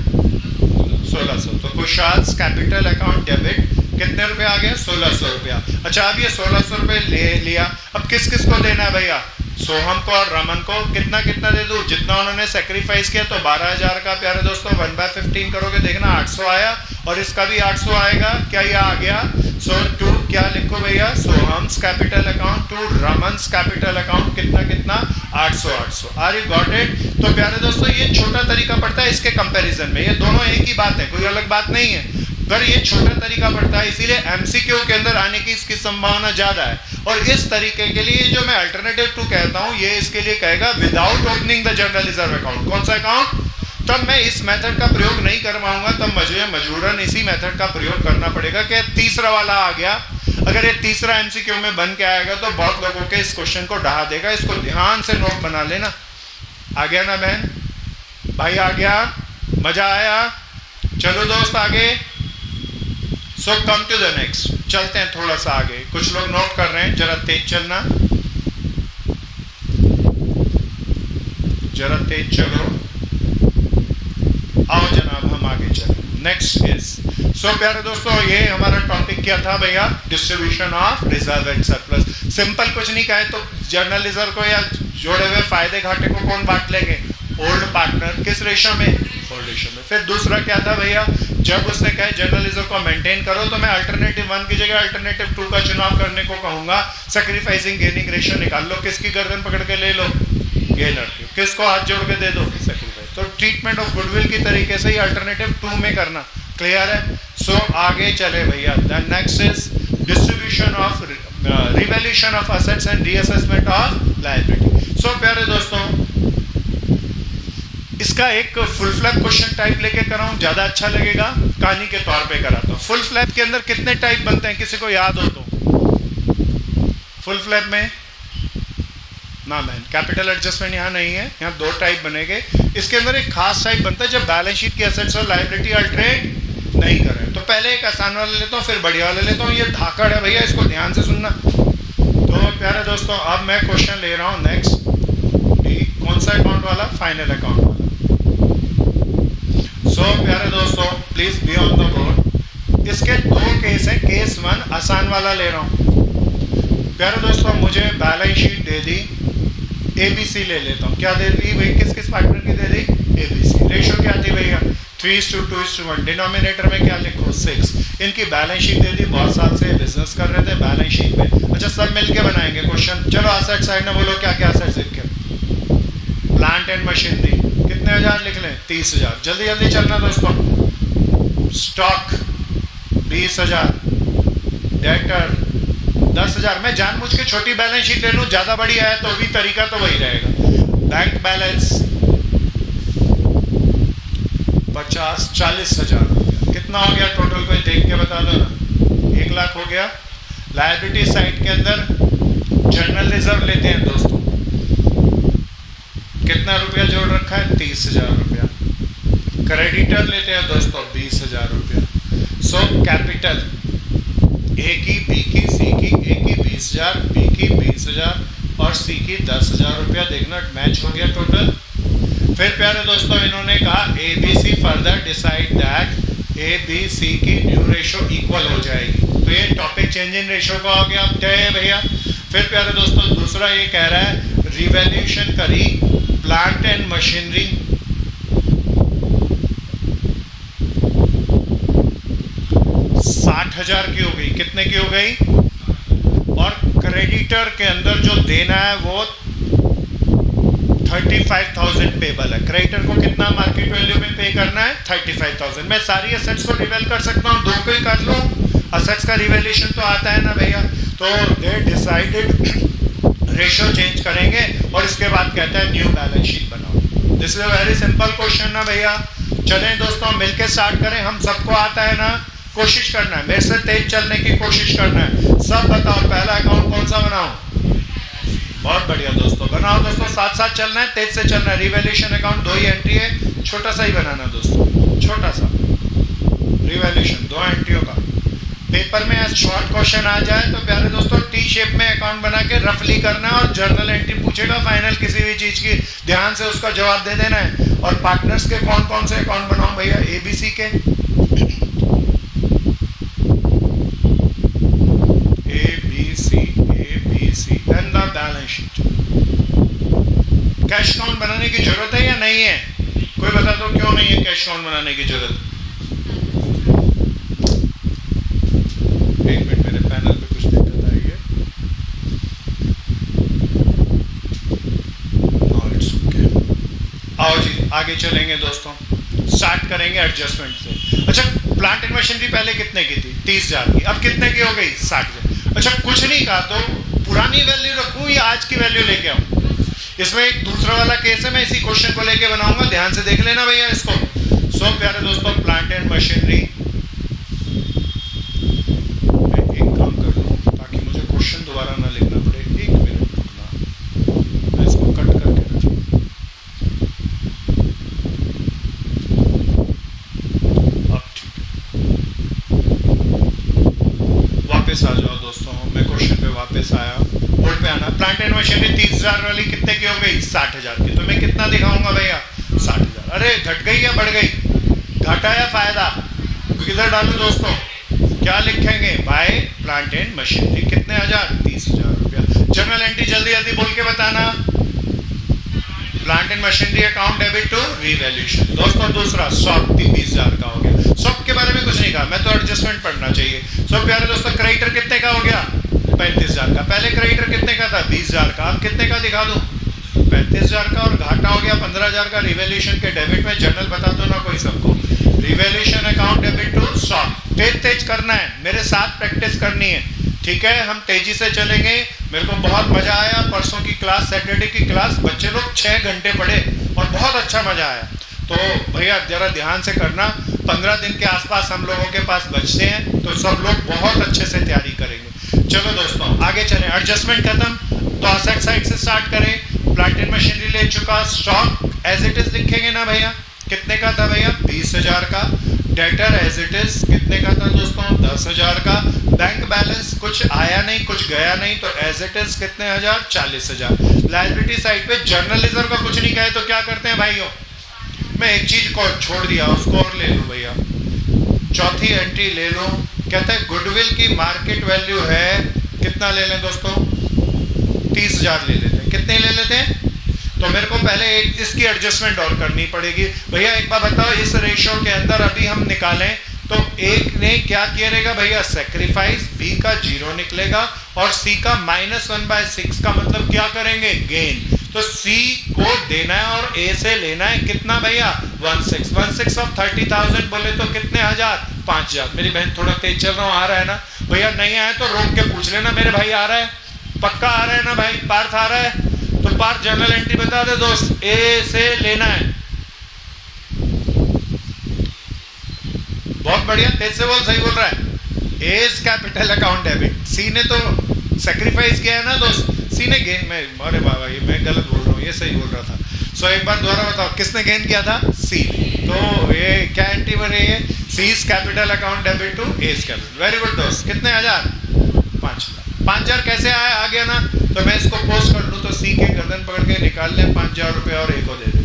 1,600। तो कुशाल्स कैपिटल अकाउंट डेबिट कितने रुपए आ गया? 1,600 रुपया। अच्छा अब ये 1,600 रुपए ले लिया, अब किस किस को देना है भैया? सोहम को और रमन को। कितना कितना दे दूं? जितना उन्होंने सेक्रीफाइस किया। तो 12,000 का प्यारे दोस्तों 1/15 करोगे, देखना 800 आया और इसका भी 800 आएगा। क्या ये आ गया? सो टू क्या लिखो भैया? Soham's capital account to Raman's capital account. कितना कितना? 800। Are you got it? तो प्यारे दोस्तों ये छोटा तरीका पड़ता है इसके कंपैरिजन में, ये दोनों एक ही बात है, कोई अलग बात नहीं है, पर ये छोटा तरीका पड़ता है, इसीलिए एमसीक्यू के अंदर आने की इसकी संभावना ज्यादा है। और इस तरीके के लिए जो मैं अल्टरनेटिव 2 कहता हूं, ये इसके लिए कहेगा without opening the general reserve account. कौन सा अकाउंट? तब मैं इस मेथड का प्रयोग नहीं कर पाऊंगा, तब मुझे मजबूरन इसी मेथड का प्रयोग करना पड़ेगा कि तीसरा वाला आ गया। अगर ये तीसरा एमसीक्यू में बन के आएगा तो बहुत लोगों के इस क्वेश्चन को डहा देगा। इसको ध्यान से नोट बना लेना। आ गया ना बहन भाई, आ गया, मजा आया? चलो दोस्त आगे। सो कम टू द नेक्स्ट, चलते हैं थोड़ा सा आगे। कुछ लोग नोट कर रहे हैं, जरा तेज चलना, जरा तेज चलो। आओ जनाब हम आगे चलें। नेक्स्ट इज सो प्यारे दोस्तों, ये हमारा टॉपिक क्या था भैया? Distribution of reserve and surplus. Simple कुछ नहीं कहे तो जर्नल रिजर्व को या जोड़े हुए फायदे घाटे को कौन बांट लेंगे? Old partner. किस रेशो में? ओल्ड रेशो में। फिर दूसरा क्या था भैया? जब उसने कहा जर्नल रिजर्व को मेंटेन करो तो मैं अल्टरनेटिव 1 की जगह अल्टरनेटिव 2 का चुनाव करने को कहूंगा। सैक्रिफाइसिंग गेनिंग रेशो निकाल लो, किसकी गर्दन पकड़ के ले लो? गेनर की। किसको हाथ जोड़ के दे दो? सैक्रिफाइस। तो ट्रीटमेंट ऑफ गुडविल की तरीके से ही अल्टरनेटिव 2 में करना। क्लियर है? सो आगे चले भैया। The next is distribution of revaluation of assets and reassessment of liability. So प्यारे दोस्तों, इसका एक फुल फ्लैप क्वेश्चन टाइप लेके कराऊं ज्यादा अच्छा लगेगा, कहानी के तौर पे कराता हूं। फुल फ्लैप के अंदर कितने टाइप बनते हैं, किसी को याद हो तो? फुल फ्लैप में ना मैन, कैपिटल एडजस्टमेंट यहाँ नहीं है, यहाँ 2 टाइप बनेंगे। इसके अंदर एक खास टाइप बनता है जब बैलेंस शीट की एसेट्स और लायबिलिटी अल्टरेट नहीं करें। तो पहले एक आसान वाला लेता हूँ, फिर बढ़िया वाला लेता हूँ। ये धाकड़ है भैया, इसको ध्यान से सुनना। तो प्यारे दोस्तों, अब मैं क्वेश्चन ले रहा हूँ नेक्स्ट। कौन सा अकाउंट वाला? फाइनल अकाउंट वाला। सो प्यारे दोस्तों, please be on the board. इसके 2 केस हैं। केस 1 आसान वाला ले रहा हूँ। प्यारे दोस्तों, मुझे बैलेंस शीट दे दी, एबीसी ले लेता हूँ। क्या दे दी भाई? किस किस पार्टनर की दे दी? एबीसी। रेशो क्या थी भैया? 3:2:1। डिनोमिनेटर में क्या लिखो? 6। इनकी बैलेंस शीट दे दी। बहुत साल से बिजनेस कर रहे थे बैलेंस शीट में। अच्छा, सब मिलके बनाएंगे क्वेश्चन। चलो असेट साइड में बोलो क्या क्या असेट्स लिखे? प्लांट एंड मशीनरी कितने हजार लिख लें? 30,000। जल्दी जल्दी चलना दोस्तों। स्टॉक 20,000। डेटर 10,000। मैं जानबूझ के छोटी बैलेंस शीट ले लूं, ज्यादा बड़ी आया तो भी तरीका तो वही रहेगा। Bank balance 40,000। कितना हो गया टोटल? कोई देख के बता दो ना। 1 लाख हो गया। लायबिलिटी साइड के अंदर जनरल रिजर्व लेते हैं दोस्तों। कितना रुपया जोड़ रखा है? 30,000 रुपया। क्रेडिटर लेते हैं दोस्तों 20,000 रुपया। सो कैपिटल ए की, बी की, सी की। ए की 20,000, बी की 20,000 और सी की 10,000 रुपया। देखना मैच हो गया टोटल। फिर प्यारे दोस्तों, इन्होंने कहा A B C further decide that A B C की न्यू रेशो इक्वल हो जाएगी। तो ये टॉपिक चेंज इन रेशो का हो गया। अब क्या है भैया? फिर प्यारे दोस्तों, दूसरा ये कह रहा है रिवैल्यूएशन करी प्लांट एंड मशीनरी 60,000 की हो गई। कितने की हो गई? और क्रेडिटर के अंदर जो देना है वो 35,000 पेबल है। क्रेडिटर को कितना मार्केट वैल्यू में पे करना है? 35,000। मैं सारी एसेट्स को रिवेल कर सकता हूँ, 2 को ही कर लो। एसेट्स का रिवेल्यूशन तो आता है ना भैया। तो दे डिसाइडेड रेशो चेंज करेंगे और इसके बाद कहता है न्यू बैलेंस शीट बनाओ। This is a very simple question ना भैया। चलें दोस्तों मिलके स्टार्ट करें। हम सबको आता है ना, कोशिश करना है, मेरे से तेज चलने की कोशिश करना है। सब बताओ पहला अकाउंट कौन सा बनाओ? बहुत बढ़िया दोस्तों, बनाओ दोस्तों, साथ साथ चलना है, तेज से चलना है। रिवैल्यूएशन अकाउंट 2 ही एंट्री है, छोटा सा ही बनाना दोस्तों, छोटा सा रिवैल्यूएशन 2 एंट्रियों का। पेपर में शॉर्ट क्वेश्चन आ जाए तो प्यारे दोस्तों टी शेप में अकाउंट बना के रफली करना है और जर्नल एंट्री पूछेगा फाइनल किसी भी चीज की, ध्यान से उसका जवाब दे देना है। और पार्टनर्स के कौन कौन से अकाउंट बनाओ भैया? एबीसी के, ABC and the balance sheet. Cash account बनाने की जरूरत है या नहीं है? कोई बता दो क्यों नहीं है कैश अकाउंट बनाने की जरूरत? एक मिनट, मेरे पैनल पे कुछ दिक्कत आई है। आओ जी आगे चलेंगे दोस्तों, स्टार्ट करेंगे एडजस्टमेंट से। अच्छा, प्लांट एंड मशीनरी पहले कितने की थी? 30,000 की। अब कितने की हो गई? 60,000। अच्छा, कुछ नहीं कहा तो पुरानी वैल्यू रखूं या आज की वैल्यू लेके आऊं? इसमें एक दूसरा वाला केस है, मैं इसी क्वेश्चन को लेके बनाऊंगा, ध्यान से देख लेना भैया इसको। सो प्यारे दोस्तों, प्लांट एंड मशीनरी, मैं एक काम कर लूं ताकि मुझे क्वेश्चन दोबारा ना लिखना पड़े। एक मिनट रुकना, मैं इसको कट करके रखूं। अब ठीक है, वापस आ जाओ दोस्तों, मैं क्वेश्चन पे वापस आया। बोर्ड पे आना। प्लांट एंड मशीनरी 30,000 वाली कितने की हो गई? 60,000 की। तो मैं कितना दिखाऊंगा भैया? 60,000। अरे घट गई या बढ़ गई? घाटा या फायदा? किधर डालू दोस्तों? क्या लिखेंगे? बाय प्लांट एंड मशीनरी कितने हजार? 30,000 रुपया। जर्नल एंट्री जल्दी जल्दी बोल के बताना। Plant and machinery account debit to revaluation. दोस्तों दूसरा शॉप 20,000 का हो गया। शॉप के बारे में कुछ नहीं कहा, मैं तो एडजस्टमेंट पढ़ना चाहिए। सो प्यारे दोस्तों, क्रेडिटर कितने का हो गया? 35,000 का। पहले क्रेडिटर कितने का था? 20,000 का। अब कितने का दिखा दूं? 35,000 का। और घाटा हो गया 15,000 का रिवैल्यूएशन के डेबिट में। जर्नल बता दो ना कोई सबको। Revaluation account debit to shop. तेज तेज करना है, मेरे साथ प्रैक्टिस करनी है, ठीक है? हम तेजी से चलेंगे। मेरे को बहुत मजा आया परसों की क्लास, सैटरडे की क्लास, बच्चे लोग 6 घंटे पढ़े और बहुत अच्छा मजा आया। तो भैया जरा ध्यान से करना। 15 दिन के आसपास हम लोगों के पास बचते हैं, तो सब लोग बहुत अच्छे से तैयारी करेंगे। चलो दोस्तों आगे चलें। एडजस्टमेंट खत्म, तो असेट साइड से स्टार्ट करें। प्लांट एंड मशीनरी ले चुका। स्टॉक एज इट इज लिखेंगे ना भैया? कितने का था भैया? 20,000 का। डेटर एज इट इज कितने का था दोस्तों? 10,000 का। बैंक बैलेंस कुछ आया नहीं कुछ गया नहीं, तो एज इट इज कितने हजार? 40,000। लायबिलिटी साइड पे जर्नल रिजर्व का कुछ नहीं कहे तो क्या करते हैं भाइयों? मैं एक चीज को छोड़ दिया, उसको और ले लूं भैया। चौथी एंट्री ले लूं। कहते हैं गुडविल की मार्केट वैल्यू है, कितना ले लें दोस्तों? 30,000 ले लेते हैं। कितने ले लेते हैं? तो मेरे को पहले इसकी एडजस्टमेंट और करनी पड़ेगी भैया। एक बार बताओ, इस रेशियो के अंदर अभी हम निकालें तो एक ने क्या किया रहेगा भैया? सेक्रीफाइस। बी का 0 निकलेगा और सी का -1/6 का मतलब क्या करेंगे? गेन। तो सी को देना है और ए से लेना है कितना भैया? 16 ऑफ 30,000 बोले तो कितने हजार? 5,000। मेरी बहन थोड़ा तेज चल रहा हूँ, आ रहा है ना भैया? नहीं आए तो रोक के पूछ लेना मेरे भाई। आ रहा है? पक्का आ रहा है ना भाई? पार्थ आ रहा है? तो पार्थ जर्नल एंट्री बता दे दोस्त। ए से लेना है। बहुत बढ़िया, तेज से बोल, सही बोल रहा है। ए इज कैपिटल अकाउंट डेबिट। सी ने तो सेक्रीफाइस किया है ना दोस्त, सी ने गेन में। अरे बाबा ये मैं गलत बोल रहा हूँ, ये सही बोल रहा था। सो एक बार दोबारा बताओ, किसने गेन किया था? सी। तो ये क्या एंट्री बन रही है? C's capital account debit to A's capital. Very good दोस्त। कितने हजार? 5,000। 5,000 कैसे आया? आ गया ना? तो मैं इसको पोस्ट कर लूँ तो सी के गर्दन पकड़ के निकाल ले 5,000 रुपये और ए को दे दे।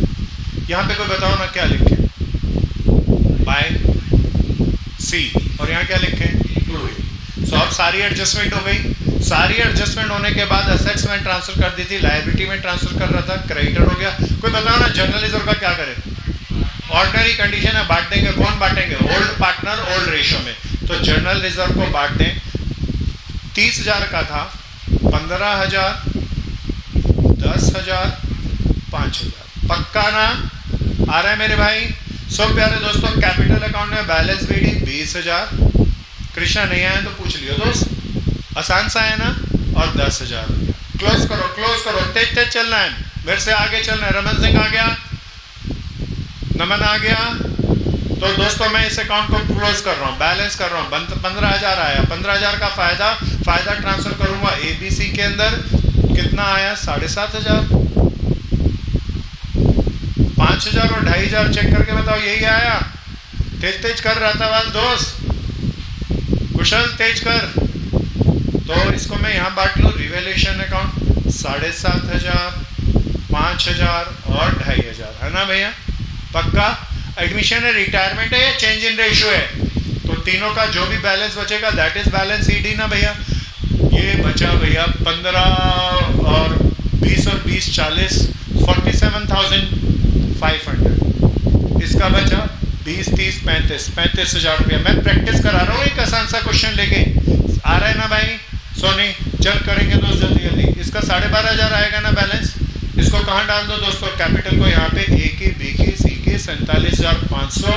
यहाँ पे कोई बताओ ना क्या लिखे? बाय सी। और यहाँ क्या लिखे? टू ए। सो अब सारी एडजस्टमेंट हो गई। सारी एडजस्टमेंट होने के बाद असेट्स में ट्रांसफर कर दी थी, लायबिलिटी में ट्रांसफर कर रहा था, क्रेडिटर हो गया। कोई बताओ ना जर्नल रिजर्व का क्या करें? ऑर्डिनरी कंडीशन है, बांट देंगे। कौन बांटेंगे? ओल्ड पार्टनर ओल्ड रेशियो में। तो जर्नल रिजर्व को बांट दें। 30,000 का था, 15,000, 10,000, 5,000। पक्का ना? आ रहा है मेरे भाई? सो प्यारे दोस्तों, कैपिटल अकाउंट में बैलेंस बीडी 20,000। कृष्णा नहीं आया तो पूछ लियो दोस्त, आसान सा है ना? और 10,000 रुपया। क्लोज करो, क्लोज करो, तेज तेज चलना है, मेरे से आगे चलना है। रमन सिंह आ गया, नमन आ गया। तो दोस्तों मैं इस अकाउंट को क्लोज कर रहा हूँ, बैलेंस कर रहा हूँ। 15,000 आया, 15,000 का फायदा ट्रांसफर करूंगा एबीसी के अंदर। कितना आया? 7,500। 5,000 और 2,500 चेक करके बताओ, यही आया? तेज तेज कर रहा था वाल दोस्त, कुशल तेज कर। तो इसको मैं यहाँ बांट लूँ। रिवैल्यूएशन अकाउंट 7,500, 5,000 और 2,500, है ना भैया? पक्का? एडमिशन है, रिटायरमेंट है या चेंज इन रेशियो है? तो तीनों का जो भी बैलेंस बचेगा दैट इज बैलेंस ईडी ना भैया। ये बचा भैया 15 और 20 और 20 40, 47,500। इसका बचा 20 30 35,000 रुपया। मैं प्रैक्टिस करा रहा हूँ एक आसान सा क्वेश्चन लेके। आ रहा है ना भाई? सोनी चल करेंगे दोस्त जल्दी जल्दी। इसका 12,500 आएगा ना बैलेंस? इसको कहाँ डाल दो दोस्तों? कैपिटल को यहाँ पे ए की, बी की, सी की 47,500,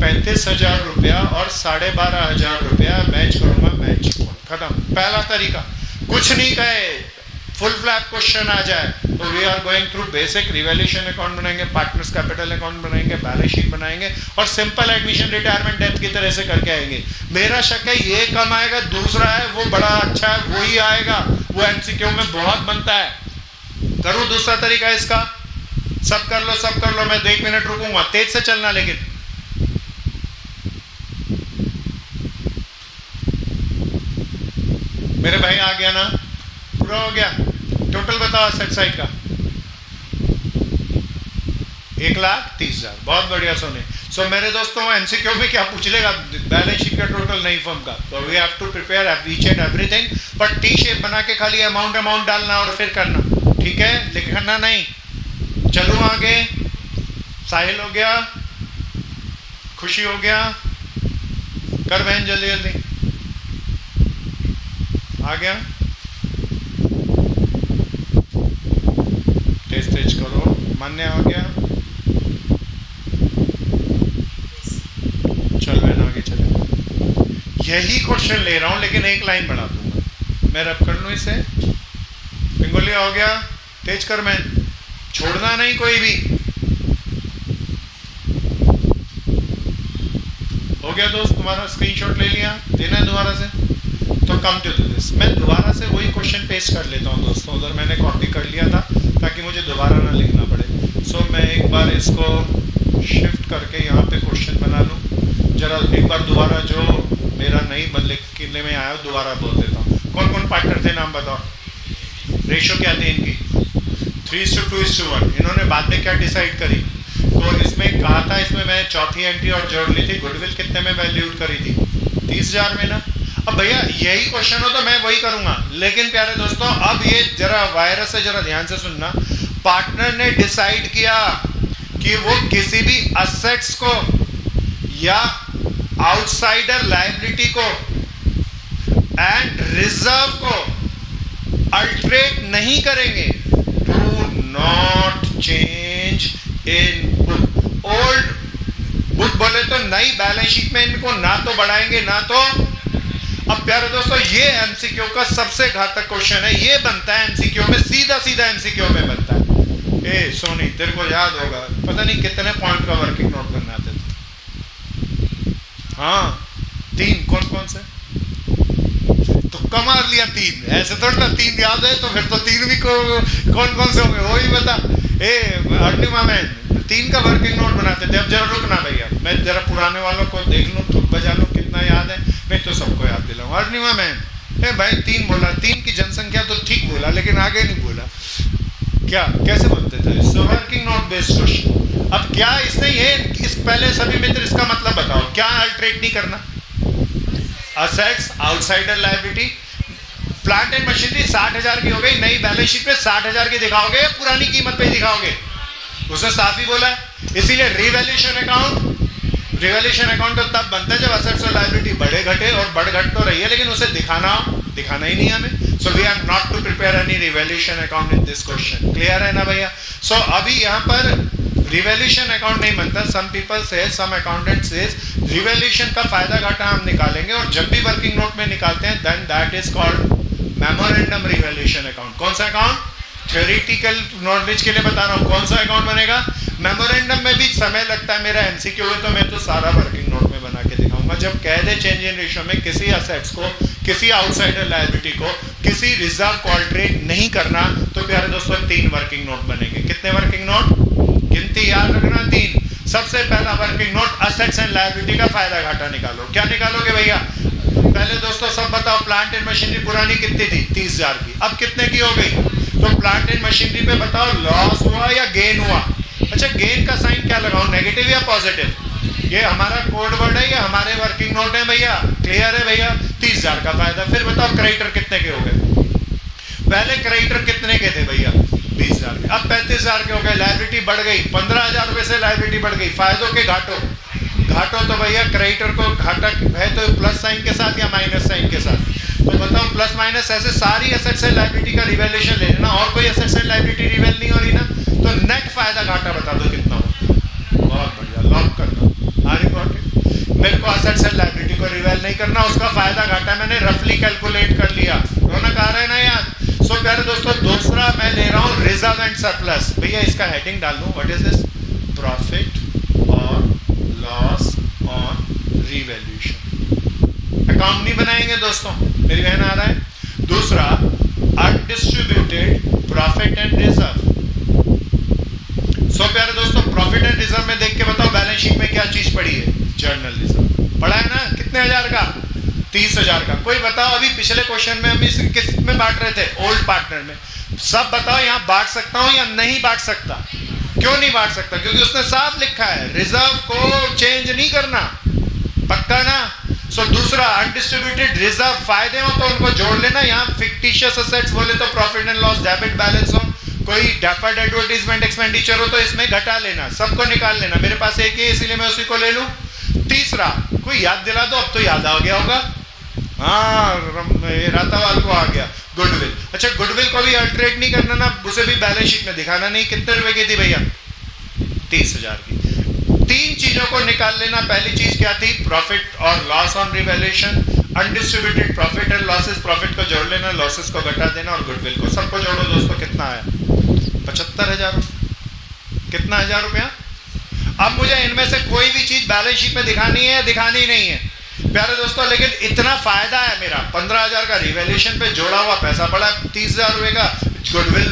35,000 रुपया और 12,500 रुपया मैच करूंगा। मैच खत्म। पहला तरीका, कुछ नहीं कहे, फुल फ्लैप क्वेश्चन आ जाए तो we are going through basic revaluation account बनाएंगे, पार्टनर्स कैपिटल अकाउंट बनाएंगे, बैलेंस शीट बनाएंगे और सिंपल एडमिशन रिटायरमेंट डेथ की तरह से करके आएंगे। मेरा शक है ये कम आएगा, दूसरा है वो बड़ा अच्छा है, वही आएगा, वो एमसीक्यू में बहुत बनता है। करूं दूसरा तरीका इसका? सब कर लो, सब कर लो, मैं 1 मिनट रुकूंगा, तेज से चलना। लेकिन मेरे भाई आ गया ना, पूरा हो गया? टोटल बताओ असेट साइड का 1,30,000। बहुत बढ़िया सोने। सो मेरे दोस्तों एमसीक्यू में क्या पूछ लेगा? बैलेंस शीट का टोटल नहीं फर्म का, तो we have to prepare each and everything, but T shape बना के खाली अमाउंट डालना और फिर करना, ठीक है? लिखना नहीं। चलो आगे। साहिल हो गया, खुशी हो गया, कर बहन जल्दी जल्दी। आ गया? तेज तेज करो। मान्य आ गया? चल बहन आगे चले। यही क्वेश्चन ले रहा हूं लेकिन एक लाइन बढ़ा दूंगा। मैं रब कर लूं इसे। पिंगोलिया हो गया? तेज कर बहन, छोड़ना नहीं कोई भी। हो गया दोस्त? तुम्हारा स्क्रीनशॉट ले लिया? देना है दोबारा से? तो कम टू दिस मैं दोबारा से वही क्वेश्चन पेस्ट कर लेता हूँ दोस्तों। उधर मैंने कॉपी कर लिया था ताकि मुझे दोबारा ना लिखना पड़े। सो मैं एक बार इसको शिफ्ट करके यहाँ पे क्वेश्चन बना लूँ। जरा एक बार दोबारा जो मेरा नहीं लिखने में आया दोबारा बोल देता हूँ। कौन कौन पार्टनर थे नाम बताओ? रेशो क्या थी इनकी? 3:2:1। इन्होंने बाद में क्या डिसाइड करी? तो इसमें कहा था, इसमें मैं चौथी एंट्री और जोड़ ली थी। गुडविल कितने में वैल्यूड करी थी? 30,000 में ना। अब भैया यही क्वेश्चन हो तो मैं वही करूंगा, लेकिन प्यारे दोस्तों अब ये जरा वायरस से जरा ध्यान से सुनना। पार्टनर ने डिसाइड किया कि वो किसी भी असेट्स को या आउटसाइडर लायबिलिटी को एंड रिजर्व को अल्टरेट नहीं करेंगे। Do not change in book. Old book बोले तो नई बैलेंस शीट में इनको ना तो बढ़ाएंगे ना तो। अब प्यारे दोस्तों ये एमसीक्यू का सबसे घातक क्वेश्चन है। ये बनता है एमसीक्यू में, सीधा सीधा एमसीक्यू में बनता है। ए सोनी तेरे को याद होगा, पता नहीं कितने पॉइंट का वर्किंग नोट बनाते थे। हाँ 3 कौन कौन से? तुक्का मार लिया 3, ऐसे थोड़ा ना 3 याद है तो फिर तो 3 भी कौन कौन से होंगे वो ही बता। अर्निमा मैन 3 का वर्किंग नोट बनाते थे। अब जरा रुकना भैया, मैं जरा पुराने वालों को देख लूँ, थुक बजा लूँ कितना याद है, मैं तो सबको याद दिलाऊँ। अर्निमा मैन भाई 3 बोला, 3 की जनसंख्या तो ठीक बोला लेकिन आगे नहीं बोला। क्या कैसे बोलते थे? Working note based question. अब क्या इसने ये इस पहले सभी मित्र इसका मतलब बताओ, क्या अल्टरेट नहीं करना? Assets, outsider liability, plant and machinery 60,000 की हो गई, नई बैलेंस शीट में 60,000 की दिखाओगे या पुरानी कीमत पे ही दिखाओगे? उसने साफ ही बोला है। इसीलिए रिवैल्यूएशन अकाउंट तो तब बनता है जब असेट्स और लायबिलिटी बढ़े घटे, और बढ़ घट तो रही है लेकिन उसे दिखाना ही नहीं हमें। So we are not to prepare any revaluation account in this question. Clear है ना भैया? सो अभी यहाँ पर रिवैल्यूएशन अकाउंट नहीं बनता। सम पीपल से, सम अकाउंटेंट से रिवैल्यूएशन का फायदा घाटा हम निकालेंगे, और जब भी वर्किंग नोट में निकालते हैं then that is called memorandum revaluation account. कौन सा अकाउंट? थ्योरेटिकल नॉलेज के लिए बता रहा हूँ, कौन सा अकाउंट बनेगा? मेमोरेंडम में भी समय लगता है। मेरा एमसीक्यू है तो मैं तो सारा वर्किंग नोट में बना के दिखाऊंगा। जब कह दे चेंज इन रेशियो में किसी असेट्स को, किसी आउटसाइडर लायबिलिटी को, किसी रिजर्व को अल्टरेट नहीं करना, तो प्यारे दोस्तों 3 वर्किंग नोट बनेंगे। कितने वर्किंग नोट? गिनती याद रखना 3। सबसे पहला working note, assets and liability का फायदा घाटा निकालो। क्या निकालोगे भैया? पहले दोस्तों सब बताओ, प्लांट एंड मशीनरी पुरानी कितनी थी? 30,000 की। अब कितने की हो गई? तो प्लांट एंड मशीनरी पे बताओ लॉस हुआ या गेन हुआ? अच्छा गेन का साइन क्या लगाऊं, नेगेटिव या पॉजिटिव? ये हमारा कोड वर्ड है, ये हमारे वर्किंग नोट है भैया। क्लियर है भैया? 30,000 का फायदा। फिर बताओ क्रेडिटर कितने के हो गए? पहले क्रेडिटर कितने के थे भैया? 20,000 के। अब 35,000 के हो गए। लायबिलिटी बढ़ गई, 15,000 रुपए से लायबिलिटी बढ़ गई। फायदों के घाटों? घाटों तो भैया क्रेडिटर को घाटा है तो प्लस साइन के साथ या माइनस साइन के साथ? तो बताओ प्लस माइनस ऐसे सारी एसेट्स एंड लायबिलिटी का रिवैल्यूएशन ले लेना, और कोई एसेट्स एंड लायबिलिटी रिवैल नहीं हो रही ना, तो नेट फायदा घाटा बता दो कितना हो। बहुत बढ़िया, लॉक कर दो। मेरे को एसेट्स एंड लायबिलिटी को रिवैल नहीं करना, उसका फायदा घाटा मैंने रफली कैलकुलेट कर लिया। रौनक आ रहा है ना याद? सो प्यारे दोस्तों रिजर्व एंड सरप्लस, भैया इसका हेडिंग डाल दूं, व्हाट इज दिस, प्रॉफिट और लॉस ऑन रिवैल्यूएशन। अकाउंट नहीं बनाएंगे दोस्तों, मेरी बहन आ रहा है। दूसरा अनडिस्ट्रीब्यूटेड प्रॉफिट एंड रिजर्व। सो प्यारे दोस्तों, प्रॉफिट एंड रिजर्व में देख के बताओ बैलेंस शीट में क्या चीज पड़ी है, जर्नल रिजर्व पड़ा है ना, कितने हजार का, 30,000 का। कोई बताओ, अभी पिछले क्वेश्चन में हम इस किस में बांट रहे थे, ओल्ड पार्टनर में। सब बताओ, यहाँ बांट सकता हूं या नहीं बांट सकता? क्यों नहीं बांट सकता? क्योंकि उसने साफ लिखा है रिजर्व को चेंज नहीं करना, पक्का ना। सो दूसरा अनडिस्ट्रीब्यूटेड रिजर्व फायदे हो तो उनको जोड़ लेना। यहाँ फिक्टिशियस असेट्स बोले तो profit and loss debit balance हो, कोई डेफर्ड एडवर्टाइजमेंट एक्सपेंडिचर हो तो इसमें घटा लेना, सबको निकाल लेना। मेरे पास एक ही इसीलिए मैं उसी को ले लूं। तीसरा, कोई याद दिला दो, अब तो याद आ गया होगा, हाँ रातावाल को आ गया, गुडविल। अच्छा, गुडविल को भी अल्टरेट नहीं करना ना, उसे भी बैलेंस शीट में दिखाना नहीं। कितने रुपए की थी भैया? 30,000 की। तीन चीजों को निकाल लेना। पहली चीज क्या थी? प्रॉफिट और loss on revaluation. Undistributed profit and losses, profit को जोड़ लेना, लॉसेस को घटा देना, और गुडविल को। सबको जोड़ो दोस्तों, कितना आया? 75,000। कितना हजार रुपया? अब मुझे इनमें से कोई भी चीज बैलेंस शीट में दिखानी है, दिखानी नहीं है प्यारे दोस्तों, लेकिन इतना फायदा है मेरा, 15,000 का रिवैल्यूएशन पे जोड़ा हुआ पैसा पड़ा, 30,000 रुपए का गुडविल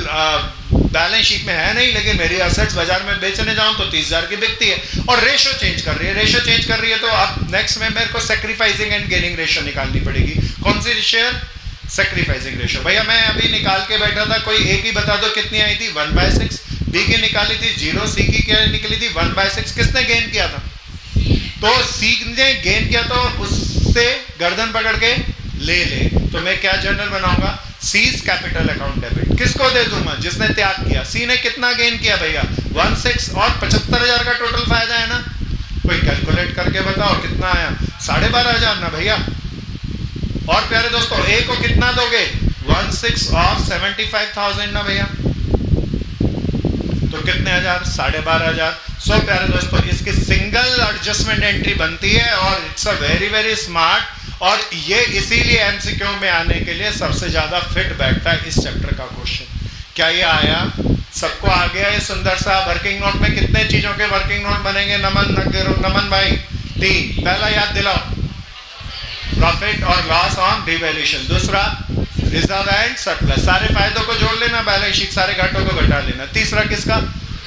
बैलेंस शीट में है नहीं, लेकिन मेरी असेट्स बाजार में बेचने जाऊं तो 30,000 की बिकती है, और रेशो चेंज कर रही है। रेशो चेंज कर रही है तो अब नेक्स्ट में मेरे को सैक्रिफाइसिंग एंड गेनिंग रेशो निकालनी पड़ेगी। कौन सी शेयर? Sacrificing ratio. भैया मैं अभी निकाल के बैठा था, कोई एक ही बता दो कितनी आई थी? 1/6। बी की निकाली थी 0, सी की क्या निकली थी? 1/6। किसने गेन किया था? तो सी ने गेन किया, तो उससे गर्दन पकड़ के ले ले। तो मैं क्या जर्नल बनाऊंगा? Seize capital account debit. किसको दे दूंगा? जिसने त्याग किया। सी ने कितना गेन किया भैया? 1/6, और 75,000 का टोटल फायदा है ना। कोई कैलकुलेट करके बताओ कितना आया? 12,500 ना भैया। और प्यारे दोस्तों, ए को कितना दोगे? 1/6 और 75,000 ना भैया, तो कितने हजार? 12,500। सो प्यारे दोस्तों, इसकी सिंगल एडजस्टमेंट एंट्री बनती है, और it's a very very smart, और ये इसीलिए एमसीक्यू में आने के लिए सबसे ज्यादा फिट बैठता है इस चैप्टर का क्वेश्चन। क्या ये आया? सबको आ गया ये सुंदर सा? वर्किंग नोट में कितने चीजों के वर्किंग नोट बनेंगे? नमन भाई 3। पहला याद दिलाओ, प्रॉफिट और लॉस ऑन रिवैल्यूएशन। दूसरा रिजर्व एंड सरप्लस, सारे फायदों को जोड़ लेना, बैलेंस शीट सारे घाटों को घटा लेना। तीसरा किसका?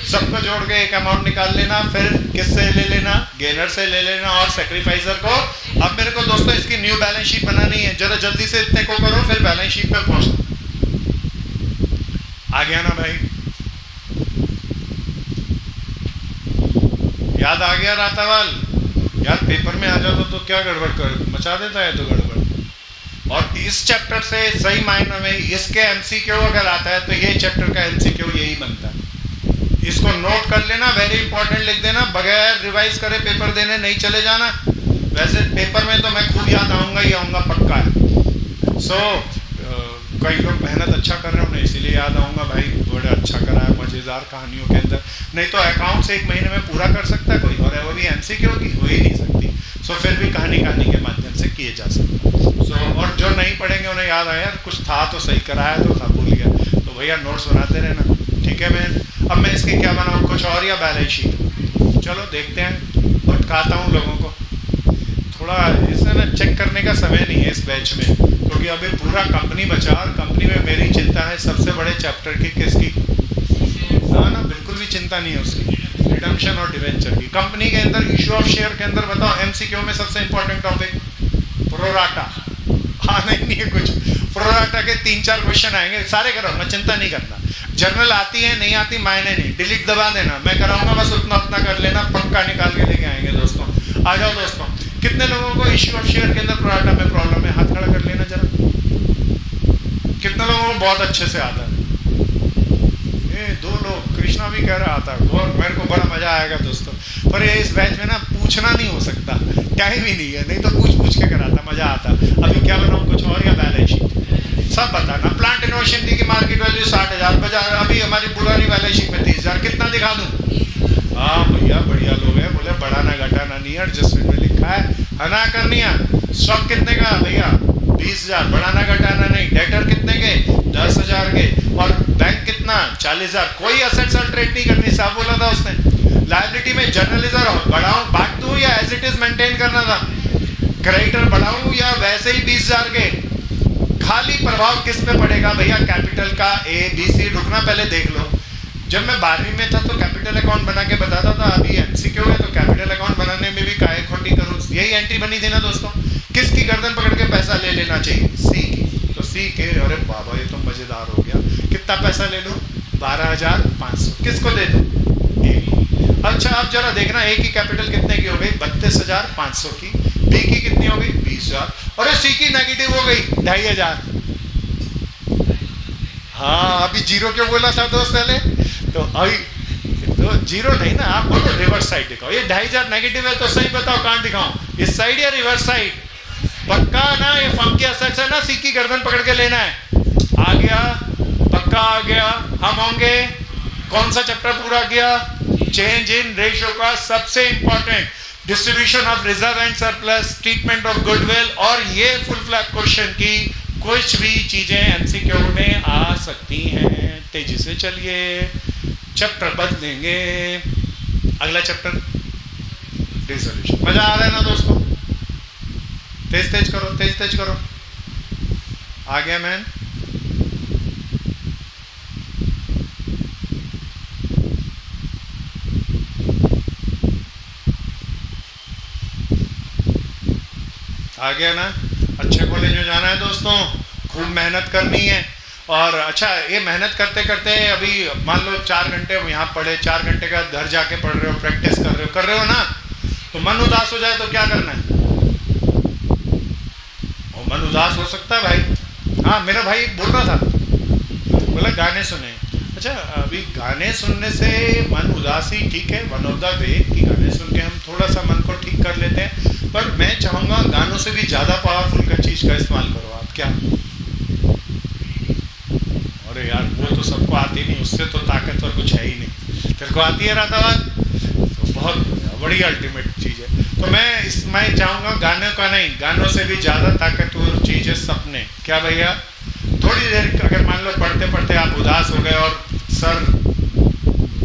सबको जोड़ के एक अमाउंट निकाल लेना। फिर किससे ले लेना? गेनर से ले लेना, और सैक्रिफाइसर को। अब मेरे को दोस्तों इसकी न्यू बैलेंस शीट बनानी है, जरा जल्दी से इतने को करो, फिर बैलेंस शीट पे पहुंचो। आ गया ना भाई? याद आ गया रातावाल? यार पेपर में आ जाओ तो क्या गड़बड़ कर मचा देता है, तो गड़बड़। और इस चैप्टर से सही मायने में इसके एमसीक्यू अगर आता है तो ये चैप्टर का एमसीक्यू यही बनता है। इसको नोट कर लेना, वेरी इंपॉर्टेंट लिख देना, बगैर रिवाइज करे पेपर देने नहीं चले जाना। वैसे पेपर में तो मैं खूब याद आऊंगा ही आऊंगा, पक्का है। सो कई लोग मेहनत अच्छा कर रहे हो ना, इसीलिए याद आऊंगा भाई, बड़ा अच्छा करा है, मजेदार कहानियों के अंदर। नहीं तो अकाउंट्स एक महीने में पूरा कर सकता है कोई, और वो भी एमसीक्यू की हो ही नहीं सकती। सो फिर भी कहानी के माध्यम से किए जा सकता है। सो और जो नहीं पढ़ेंगे उन्हें याद आया कुछ था तो सही कराया, तो था भूल गया, तो भैया नोट्स बनाते रहना, ठीक है बहन। अब मैं इसकी क्या बनाऊँ, कुछ और या बैलेंस शीट? चलो देखते हैं, भटकाता हूँ लोगों को थोड़ा। इसे ना चेक करने का समय नहीं है इस बैच में, क्योंकि अभी पूरा कंपनी बचा, और कंपनी में मेरी चिंता है सबसे बड़े चैप्टर की। किसकी? ना बिल्कुल भी चिंता नहीं है उसकी, रिडम्पशन और डिवेंचर की। कंपनी के अंदर इशू ऑफ शेयर के अंदर बताओ एमसीक्यू में सबसे इंपॉर्टेंट टॉपिक प्रोराटा। हाँ नहीं है कुछ, प्रोराटा के 3-4 क्वेश्चन आएंगे, सारे कराऊंगा, चिंता नहीं करना। जर्नल आती है नहीं आती मायने नहीं, डिलीट दबा देना, मैं कराऊंगा, बस उतना कर लेना, पक्का निकाल के लेके आएंगे दोस्तों। आ जाओ दोस्तों, कितने लोगों को इश्यू ऑफ शेयर के अंदर प्रोराटा में प्रॉब्लम है? हाथ खड़ा कर लेना जरा। कितने लोगों को बहुत अच्छे से आता है? 2 लोग, कृष्णा भी कह रहा था, और मेरे को बड़ा मजा आएगा दोस्तों। पर ये इस बैच में ना पूछना नहीं हो सकता, टाइम ही नहीं है, नहीं तो पूछ के कराता, मजा आता। अभी क्या बनाऊं, कुछ और या बैलेंस शीट? सब बताना। प्लांट इनोवेशन दी की मार्केट वैल्यू 60,000, बाजार अभी हमारी पुरानी बैलेंस शीट में 30,000, कितना दिखा दूं? हाँ भैया बढ़िया लोग हैं, बोले बढ़ाना घटाना नहीं है, एडजस्टमेंट में लिखा है, हना करनी है। स्टॉक कितने का भैया? 20,000, बढ़ाना घटाना नहीं। डेटर कितने के? 10,000 के। और बैंक कितना? 40,000, कोई असेट्स अल्टरेट नहीं करनी, साहब बोला था उसने। लायबिलिटी में जर्नलिज्म बढ़ाऊं भाग दूं या एज इट इज मेंटेन करना था, क्रेडिटर बढ़ाऊं या वैसे ही 20,000 के, खाली प्रभाव किस पे पड़ेगा भैया, कैपिटल का ABC। रुकना पहले देख लो, जब मैं 12वीं में था तो कैपिटल अकाउंट बना के बताता था, अभी MCQ है तो कैपिटल अकाउंट बनाने में भी काहे खोटी करूं, यही एंट्री बनी थी ना दोस्तों। किसकी गर्दन पकड़ के पैसा ले लेना चाहिए, C की, तो C के, अरे बाबा ये तो मजेदार हो गया, कितना पैसा ले लूं, 12,500, किसको दे दूं, A को। अच्छा अब जरा देखना A की कैपिटल कितने की हो गई, 32,500 की, B की कितनी हो गई, 20,000, और C की नेगेटिव हो गई 2,500। हाँ अभी जीरो क्यों बोला था दोस्त पहले, तो अभी तो जीरो नहीं ना, आप बोलो रिवर्स साइड दिखाओ, ये 2,500 नेगेटिव है तो सही बताओ कहां दिखाऊं, इस साइड या रिवर्स साइड, पक्का ना, ये फंकी असेट्स है ना, C की गर्दन पकड़ के लेना है। आ गया, पक्का आ गया, हम होंगे, कौन सा चैप्टर पूरा किया, चेंज इन रेशियो का सबसे important, distribution of reserve and surplus, treatment of goodwill, और ये फुल फ्लैग क्वेश्चन की कुछ भी चीजें MCQ में आ सकती हैं। तेजी से चलिए, चैप्टर बदलेंगे, अगला चैप्टर डिसोल्यूशन। मजा आ रहा है ना दोस्तों, तेज तेज करो, तेज तेज करो, आ गया मैन। आ गया ना, अच्छे कॉलेज में जाना है दोस्तों, खूब मेहनत करनी है। और अच्छा ये मेहनत करते करते अभी मान लो 4 घंटे यहाँ पढ़े, 4 घंटे का घर जाके पढ़ रहे हो, प्रैक्टिस कर रहे हो ना, तो मन उदास हो जाए तो क्या करना है, और मन उदास हो सकता है भाई। हाँ मेरा भाई बोल रहा था, बोला गाने सुने। अच्छा अभी गाने सुनने से मन उदासी ठीक है, वन ऑफ द वे कि गाने सुन के हम थोड़ा सा मन को ठीक कर लेते हैं, पर मैं चाहूंगा गानों से भी ज्यादा पावरफुल का चीज का इस्तेमाल करो आप। क्या, अरे यार वो तो सबको आती नहीं, उससे तो ताकतवर कुछ है ही नहीं, तेरे को आती है रातावाद, तो बहुत बड़ी अल्टीमेट चीज है। तो मैं चाहूंगा गाने का नहीं, गानों से भी ज्यादा ताकतवर चीज है सपने। क्या भैया, थोड़ी देर अगर मान लो पढ़ते पढ़ते आप उदास हो गए और सर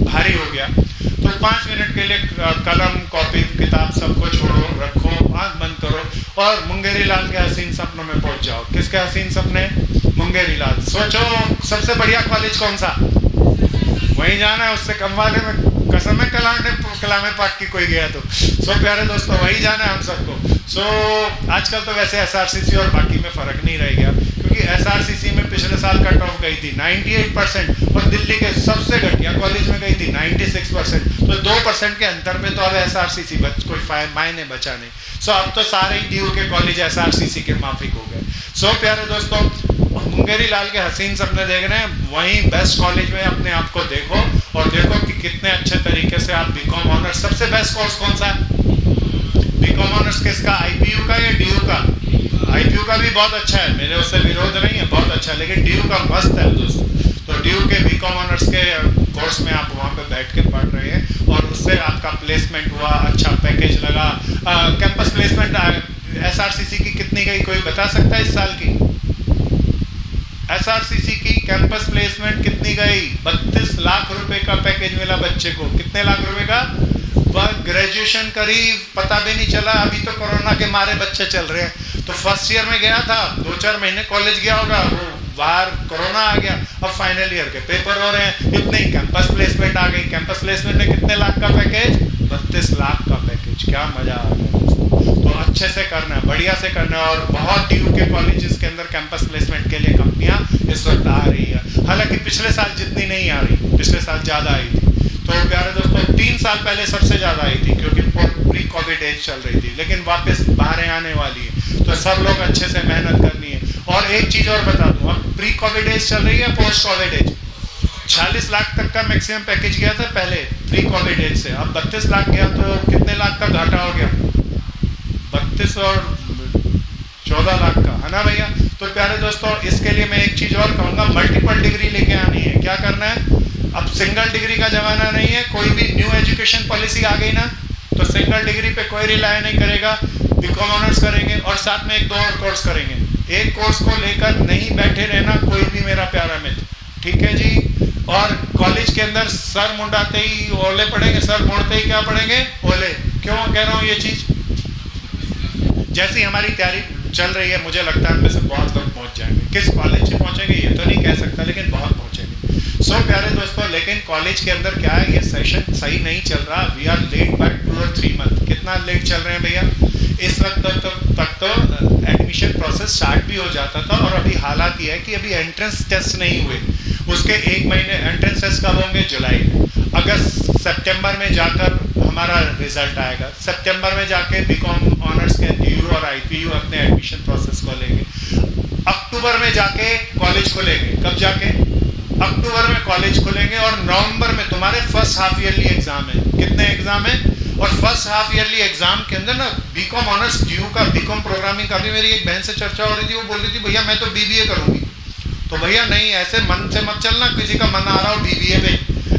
भारी हो गया, तो 5 मिनट के लिए कलम कॉपी किताब सबको छोड़ो, रखो, आंख बंद करो और मुंगेरी लाल के हसीन सपनों में पहुंच जाओ। किसके हसीन सपने, मुंगेरी लाल। सोचो सबसे बढ़िया कॉलेज कौन सा, वहीं जाना है, उससे कम वाले में कसम है कलाम पाक की कोई गया तो। सो प्यारे दोस्तों वही जाना है हम सबको। सो आजकल तो वैसे SRCC और बाकी में फर्क नहीं रह गया, क्योंकि SRCC में पिछले साल कट ऑफ गई थी 98% और दिल्ली के सबसे घटिया कॉलेज में गई थी 96%, तो 2% के अंतर में तो अब SRCC कोई मायने बचा नहीं। सो अब तो सारे ही DU के कॉलेज SRCC के माफिक हो गए। सो प्यारे दोस्तों मुंगेरी लाल के हसीन सपने देख रहे हैं, वहीं बेस्ट कॉलेज में अपने आप को देखो और देखो कि कितने अच्छे तरीके से आप BCom ऑनर्स, सबसे बेस्ट कोर्स कौन सा है, BCom ऑनर्स किसका, IPU का या DU का। IPU का भी बहुत अच्छा है, मेरे उससे विरोध नहीं है, बहुत अच्छा है, लेकिन DU का मस्त है दोस्तों। तो DU के BCom ऑनर्स के कोर्स में आप वहाँ पे बैठ के पढ़ रहे हैं और उससे आपका प्लेसमेंट हुआ, अच्छा पैकेज लगा। कैंपस प्लेसमेंट SRCC की कितनी गई, कोई बता सकता है इस साल की, SRCC की कैंपस प्लेसमेंट कितनी गई, 32 लाख रुपए का पैकेज मिला बच्चे को। कितने लाख रुपए का, ग्रेजुएशन करीब पता भी नहीं चला, अभी तो कोरोना के मारे बच्चे चल रहे हैं। तो फर्स्ट ईयर में गया था, 2-4 महीने कॉलेज गया होगा, वो बाहर कोरोना आ गया, अब फाइनल ईयर के पेपर हो रहे हैं, इतने ही कैंपस प्लेसमेंट आ गई। कैंपस प्लेसमेंट में कितने लाख का पैकेज, 32 लाख का पैकेज। क्या मजा आ गया। तो अच्छे से करना है, बढ़िया से करना है, और बहुत DU के कॉलेजेस के अंदर कैंपस प्लेसमेंट के लिए कंपनियां इस वक्त आ रही है। हालांकि पिछले साल जितनी नहीं आ रही, पिछले साल ज्यादा आई थी। तो प्यारे दोस्तों 3 साल पहले सबसे ज्यादा आई थी, क्योंकि प्री कोविड एज चल रही थी, लेकिन वापस बाहर आने वाली है, तो सब लोग अच्छे से मेहनत करनी है। और एक चीज और बता दूं, अब प्री कोविड एज चल रही है, पोस्ट कोविड एज 46 लाख तक का मैक्सिमम पैकेज गया था पहले प्री कोविड एज से, अब 32 लाख गया, तो कितने लाख का घाटा हो गया, 32 और 14 लाख का, है ना भैया। तो प्यारे दोस्तों इसके लिए मैं एक चीज और कहूंगा, मल्टीपल डिग्री लेके आनी है। क्या करना है, अब सिंगल डिग्री का जमाना नहीं है, कोई भी न्यू एजुकेशन पॉलिसी आ गई ना, तो सिंगल डिग्री पे कोई रिलाय नहीं करेगा, BCom ऑनर्स करेंगे और साथ में 1-2 और कोर्स करेंगे। एक कोर्स को लेकर नहीं बैठे रहना कोई भी मेरा प्यारा मित्र, ठीक है जी। और कॉलेज के अंदर सर मुंडाते ही ओले पड़ेंगे, सर मुड़ते ही क्या पड़ेंगे, ओले। क्यों कह रहा हूं ये चीज? जैसी हमारी तैयारी चल रही है, मुझे लगता है हम में से बहुत लोग पहुंच जाएंगे। किस कॉलेज से पहुंचेंगे ये तो नहीं कह सकता, लेकिन बहुत पहुंचेंगे। सो प्यारे दोस्तों, लेकिन कॉलेज के अंदर क्या है, ये सेशन सही नहीं चल रहा। वी आर लेट बाय 2 और 3 मंथ। कितना लेट चल रहे हैं भैया? इस वक्त तक तो एडमिशन प्रोसेस स्टार्ट भी हो जाता था, और अभी हालात ये है कि अभी एंट्रेंस टेस्ट नहीं हुए। उसके 1 महीने, एंट्रेंस टेस्ट कब होंगे? जुलाई में। अगस्त सितंबर में जाकर हमारा रिजल्ट आएगा। सितंबर में जाके बीकॉम ऑनर्स के DU और IPU अपने एडमिशन प्रोसेस खोलेंगे। अक्टूबर में जाके कॉलेज खुलेंगे। कब जाके? अक्टूबर में कॉलेज खुलेंगे, और नवंबर में तुम्हारे फर्स्ट हाफ ईयरली एग्जाम है। कितने एग्जाम है? और फर्स्ट हाफ ईयरली एग्जाम के अंदर ना बीकॉम ऑनर्स DU का, बीकॉम प्रोग्रामिंग का भी मेरी एक बहन से चर्चा हो रही थी। वो बोल रही थी भैया मैं तो BBA करूंगी। तो भैया नहीं, ऐसे मन से मत चलना, किसी का मन आ रहा हो BBA में,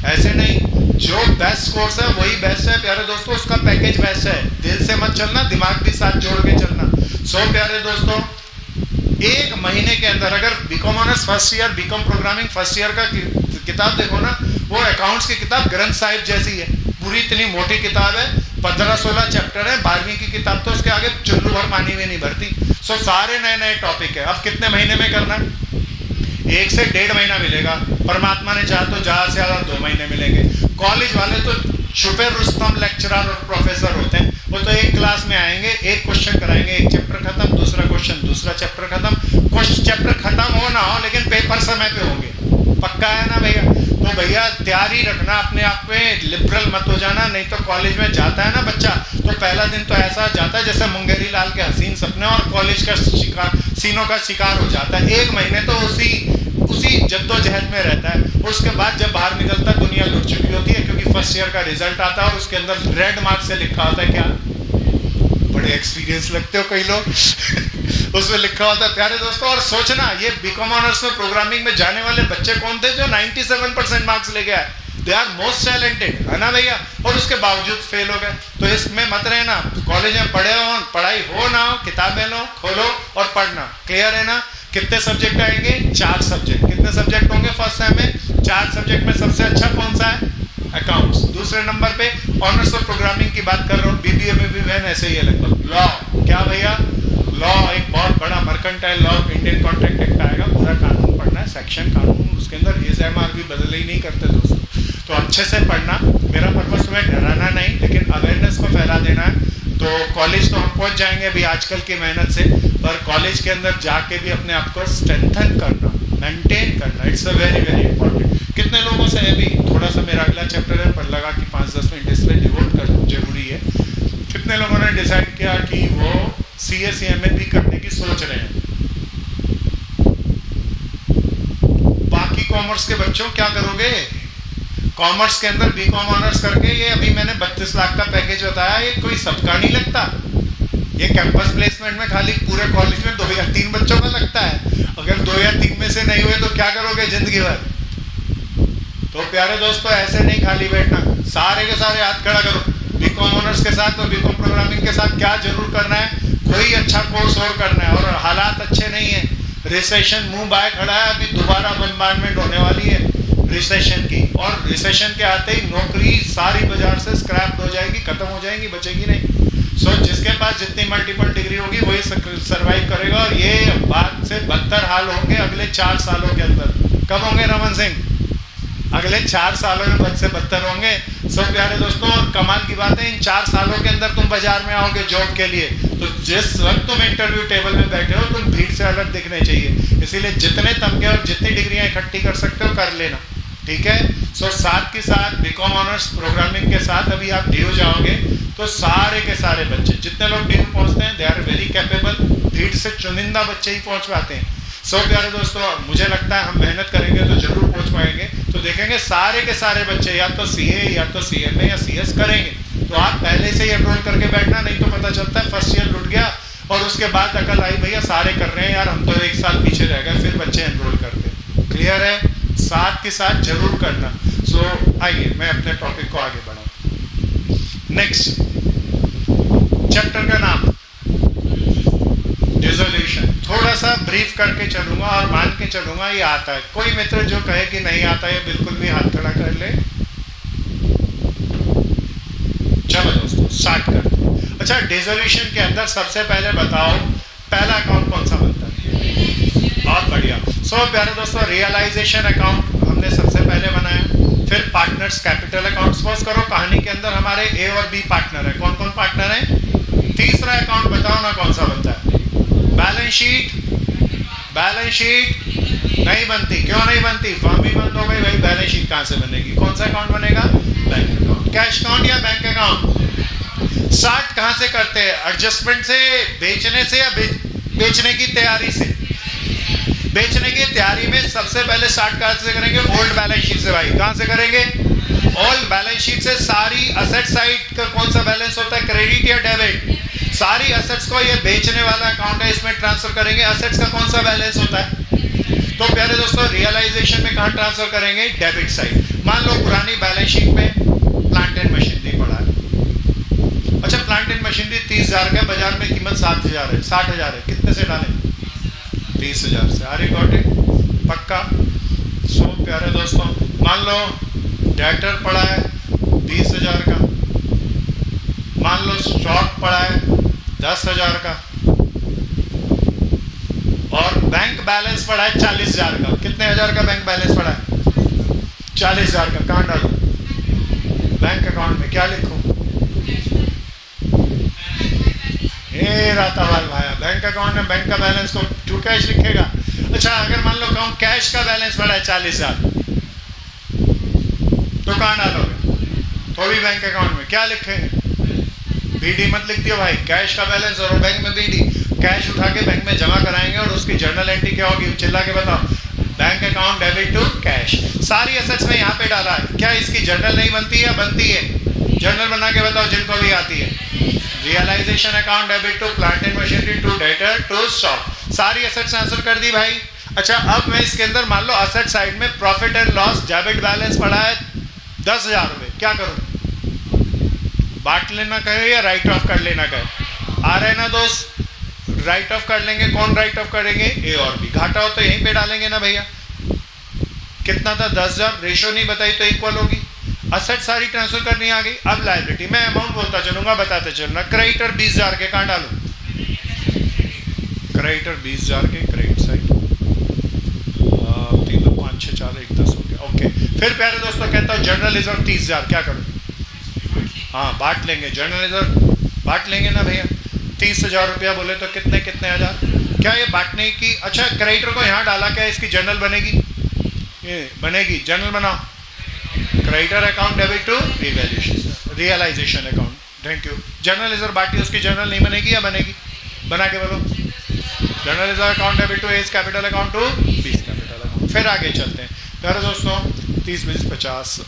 ऐसे नहीं। जो बेस्ट कोर्स है वही बेस्ट है प्यारे दोस्तों, उसका पैकेज बेस्ट है। दिल से मत चलना, दिमाग भी साथ जोड़ के चलना। सो प्यारे दोस्तों, 1 महीने के अंदर अगर BCom honours first year, BCom programming first year का किताब देखो ना, वो अकाउंट्स की किताब ग्रंथ साहिब जैसी है। पूरी इतनी मोटी किताब है, 15-16 चैप्टर है। 12वीं की किताब तो उसके आगे चुल्लू भर पानी में नहीं भरती। सो सारे नए नए टॉपिक है। अब कितने महीने में करना है? 1 से 1.5 महीना मिलेगा। परमात्मा ने चाहा तो ज्यादा से ज्यादा 2 महीने मिलेंगे। कॉलेज वाले तो छुपे रुस्तम लेक्चरर और प्रोफेसर होते हैं। वो तो एक क्लास में आएंगे, एक क्वेश्चन कराएंगे, एक चैप्टर खत्म, दूसरा क्वेश्चन, दूसरा चैप्टर खत्म। कुछ चैप्टर खत्म हो ना हो, लेकिन पेपर समय पे होंगे। पक्का है ना भैया? तो भैया तैयारी रखना, अपने आप में लिबरल मत हो जाना। नहीं तो कॉलेज में जाता है ना बच्चा, तो पहला दिन तो ऐसा जाता है जैसे मुंगेरी लाल के हसीन सपने, और कॉलेज का सीनों का शिकार हो जाता है। 1 महीने तो उसी जद्दोजहद में रहता है। उसके बाद जब बाहर निकलता है दुनिया लुट चुकी होती है, क्योंकि फर्स्ट ईयर का रिजल्ट आता है और उसके अंदर रेड मार्क से लिखा होता है क्या? बड़े एक्सपीरियंस लगते हो कई लोग उसमें लिखा होता है प्यारे दोस्तों। और सोचना, ये बीकॉम ऑनर्स में प्रोग्रामिंग में जाने वाले बच्चे कौन थे जो 97% मार्क्स ले गए? दे आर मोस्ट टैलेंटेड, है ना भैया? और उसके बावजूद फेल हो गए। तो इसमें मत रहना। कॉलेज में पढ़ाई हो ना हो, किताबें लो, खोलो और पढ़ना। क्लियर है ना? कितने सब्जेक्ट आएंगे? 4 सब्जेक्ट। कितने सब्जेक्ट होंगे फर्स्ट सेम में? 4 सब्जेक्ट में सबसे अच्छा कौन सा है? अकाउंट्स। दूसरे नंबर पे ऑनर्स ऑफ प्रोग्रामिंग की बात कर रहा हूँ। BBA में भी बहन ऐसे ही है लगभग। लॉ, क्या भैया? लॉ एक बहुत बड़ा mercantile law, Indian contract act आएगा, पूरा कानून पढ़ना है, सेक्शन कानून। उसके अंदर SMR भी बदले ही नहीं करते दोस्तों। तो अच्छे से पढ़ना। मेरा पर्पस तुम्हें डराना नहीं, लेकिन अवेयरनेस को फैला देना है। तो कॉलेज तो हम पहुंच जाएंगे अभी आजकल की मेहनत से, पर कॉलेज के अंदर जाके भी अपने आप को स्ट्रेंथन करना, मेंटेन करना, it's a very very important. कितने लोगों से अभी थोड़ा सा मेरा अगला चैप्टर है, पर लगा कि 5-10 मिनट इस पर डिवोट कर दूं, जरूरी है। कितने लोगों ने डिसाइड किया कि वो CA-CMA भी करने की सोच रहे हैं? बाकी कॉमर्स के बच्चों क्या करोगे? कॉमर्स के अंदर बीकॉम ऑनर्स करके, ये अभी मैंने 32 लाख का पैकेज बताया, ये कोई सबका नहीं लगता। ये कैंपस प्लेसमेंट में खाली पूरे कॉलेज में 2 या 3 बच्चों का लगता है। अगर 2 या 3 में से नहीं हुए तो क्या करोगे जिंदगी भर? तो प्यारे दोस्तों, ऐसे नहीं खाली बैठना। सारे के सारे हाथ खड़ा करो। बीकॉम ऑनर्स के साथ और बीकॉम प्रोग्रामिंग के साथ क्या जरूर करना है? कोई अच्छा कोर्स और करना है। और हालात अच्छे नहीं है, रिसेशन मुंह बाय खड़ा है। अभी दोबारा बम्बार्डमेंट होने वाली है रिसेशन की, और रिसेशन के आते ही नौकरी सारी बाजार से स्क्रैप हो जाएगी, खत्म हो जाएगी, बचेगी नहीं। सो जिसके पास जितनी मल्टीपल डिग्री होगी वही सरवाइव करेगा। और ये बात से बदतर हाल होंगे अगले 4 सालों के अंदर। कब होंगे रमन सिंह? अगले 4 सालों में बद से बदतर होंगे। सब प्यारे दोस्तों, और कमाल की बात है, इन 4 सालों के अंदर तुम बाजार में आओगे जॉब के लिए, तो जिस वक्त तुम इंटरव्यू टेबल में बैठे हो, तुम भीड़ से अलग दिखने चाहिए। इसीलिए जितने तमगे और जितनी डिग्रियां इकट्ठी कर सकते हो कर लेना, ठीक है? सो साथ के साथ बीकॉम ऑनर्स प्रोग्रामिंग के साथ अभी आप DU जाओगे तो सारे के सारे बच्चे, जितने लोग DU पहुंचते हैं, दे आर वेरी कैपेबल। भीड़ से चुनिंदा बच्चे ही पहुंच पाते हैं। सो प्यारे दोस्तों, मुझे लगता है हम मेहनत करेंगे तो जरूर पहुंच पाएंगे। तो देखेंगे सारे के सारे बच्चे या तो CA या तो CMA या CS करेंगे। तो आप पहले से ही एनरोल करके बैठना, नहीं तो पता चलता है फर्स्ट ईयर लुट गया और उसके बाद अकल आई भैया सारे कर रहे हैं यार, हम तो 1 साल पीछे रह गए, फिर बच्चे एनरोल करते। क्लियर है? साथ के साथ जरूर करना। सो आइए मैं अपने टॉपिक को आगे बढ़ाऊं। नेक्स्ट चैप्टर का नाम डिसोल्यूशन। थोड़ा सा ब्रीफ करके चलूंगा और मान के चलूंगा ये आता है। कोई मित्र जो कहे कि नहीं आता है बिल्कुल भी हाथ खड़ा कर ले। चलो दोस्तों स्टार्ट करते हैं। अच्छा, डिसोल्यूशन के अंदर सबसे पहले बताओ पहला अकाउंट कौन सा बनता है? बहुत बढ़िया। सो प्यारे दोस्तों, रियलाइजेशन अकाउंट हमने सबसे पहले बनाया, फिर पार्टनर्स कैपिटल अकाउंट। सपोज करो कहानी के अंदर हमारे ए और बी पार्टनर है। कौन कौन पार्टनर है? तीसरा अकाउंट बताओ ना कौन सा बनता है? Balance sheet. बैलेंस शीट नहीं बनती। क्यों नहीं बनती? फर्म ही बंद हो गई भाई, बैलेंस शीट कहां से बनेगी? कौन सा अकाउंट बनेगा? Bank account. कैश अकाउंट या बैंक अकाउंट? स्टार्ट कहां से करते हैं? एडजस्टमेंट से, बेचने से, या बेचने की तैयारी से? बेचने की तैयारी में सबसे पहले स्टार्ट कहां से करेंगे? ओल्ड बैलेंस शीट से भाई। कहां से करेंगे? ओल्ड बैलेंस शीट से। सारी असेट साइड का कौन सा बैलेंस होता है? क्रेडिट या डेबिट? सारी असेट्स को, ये बेचने वाला अकाउंट है, इसमें ट्रांसफर करेंगे। असेट्स का कौन सा बैलेंस होता है? तो प्यारे दोस्तों, रियलाइजेशन में कहां ट्रांसफर करेंगे? Debit side. मान लो पुरानी बैलेंस शीट में प्लांट एंड मशीनरी पड़ा है। अच्छा, प्लांट एंड मशीनरी 30,000 का, बाजार में कीमत 7,000 है, 60,000 है। कितने से डालें? 30,000 से। Are you got it? पक्का? सो प्यारे दोस्तों, मान लो डेटर पड़ा है 20,000 का, मान लो स्टॉक पड़ा है 10,000 का, और बैंक बैलेंस पड़ा है 40,000 का। कितने हजार का बैंक बैलेंस पड़ा है? 40,000 का। कहां डालूं? बैंक अकाउंट में। क्या लिखूं? रातावाल भाया, बैंक अकाउंट में बैंक का बैलेंस को टू कैश लिखेगा। अच्छा, अगर मान लो कहूं कैश का बैलेंस पड़ा है 40,000, तो कहां डालोगे? तो भी बैंक अकाउंट में। क्या लिखेंगे? बीडी मत लिख दियो भाई, कैश का बैलेंस और बैंक में बीडी। कैश उठा के बैंक में जमा कराएंगे और उसकी जर्नल एंट्री क्या होगी? चिल्ला के बताओ। Bank account debit to cash. सारी असेट्स में यहाँ पे डाला है। क्या इसकी जर्नल नहीं बनती है? बनती है। जर्नल बना के बताओ जिनको भी आती है। Realisation account debit to plant and machinery to debtor to stock. सारी असेट्स ट्रांसफर कर दी भाई। अच्छा, अब मैं इसके अंदर मान लो असेट साइड में profit and loss debit balance पड़ा है 10,000 रुपए। क्या करूं? बांट लेना कहे या राइट ऑफ कर लेना कहे? आ रहे ना दोस्त? राइट ऑफ कर लेंगे। कौन राइट ऑफ करेंगे? ए और बी। घाटा हो तो यहीं पे डालेंगे ना भैया। कितना था? 10,000। रेशो नहीं बताई तो इक्वल होगी। असेट सारी ट्रांसफर करनी आ गई। अब लायबिलिटी, मैं अमाउंट बोलता चलूंगा, बताते चलना। क्रेडिटर 20,000 के। कहां डालूं? क्रेडिटर 20,000 के, क्रेडिट साइड। 3 2 5 6 4 1 10 हो गया। ओके। फिर प्यारे दोस्तों कहता हूं जर्नल रिजर्व 30,000। क्या करूं? हाँ, बांट लेंगे। जर्नल रिजर्व बांट लेंगे ना भैया। 30,000 रुपया बोले तो कितने कितने हजार? क्या ये बांटने की? अच्छा, क्रेडिटर को यहाँ डाला, क्या इसकी जर्नल बनेगी? ये बनेगी। जर्नल बनाओ। Creditor account debit to realisation account. Thank you. Journal reserve बांटी, उसकी जर्नल नहीं बनेगी या बनेगी? बना के बोलो। Journal reserve account debit to A's capital account to B's capital account. फिर आगे चलते हैं प्यारे दोस्तों। 30 20 50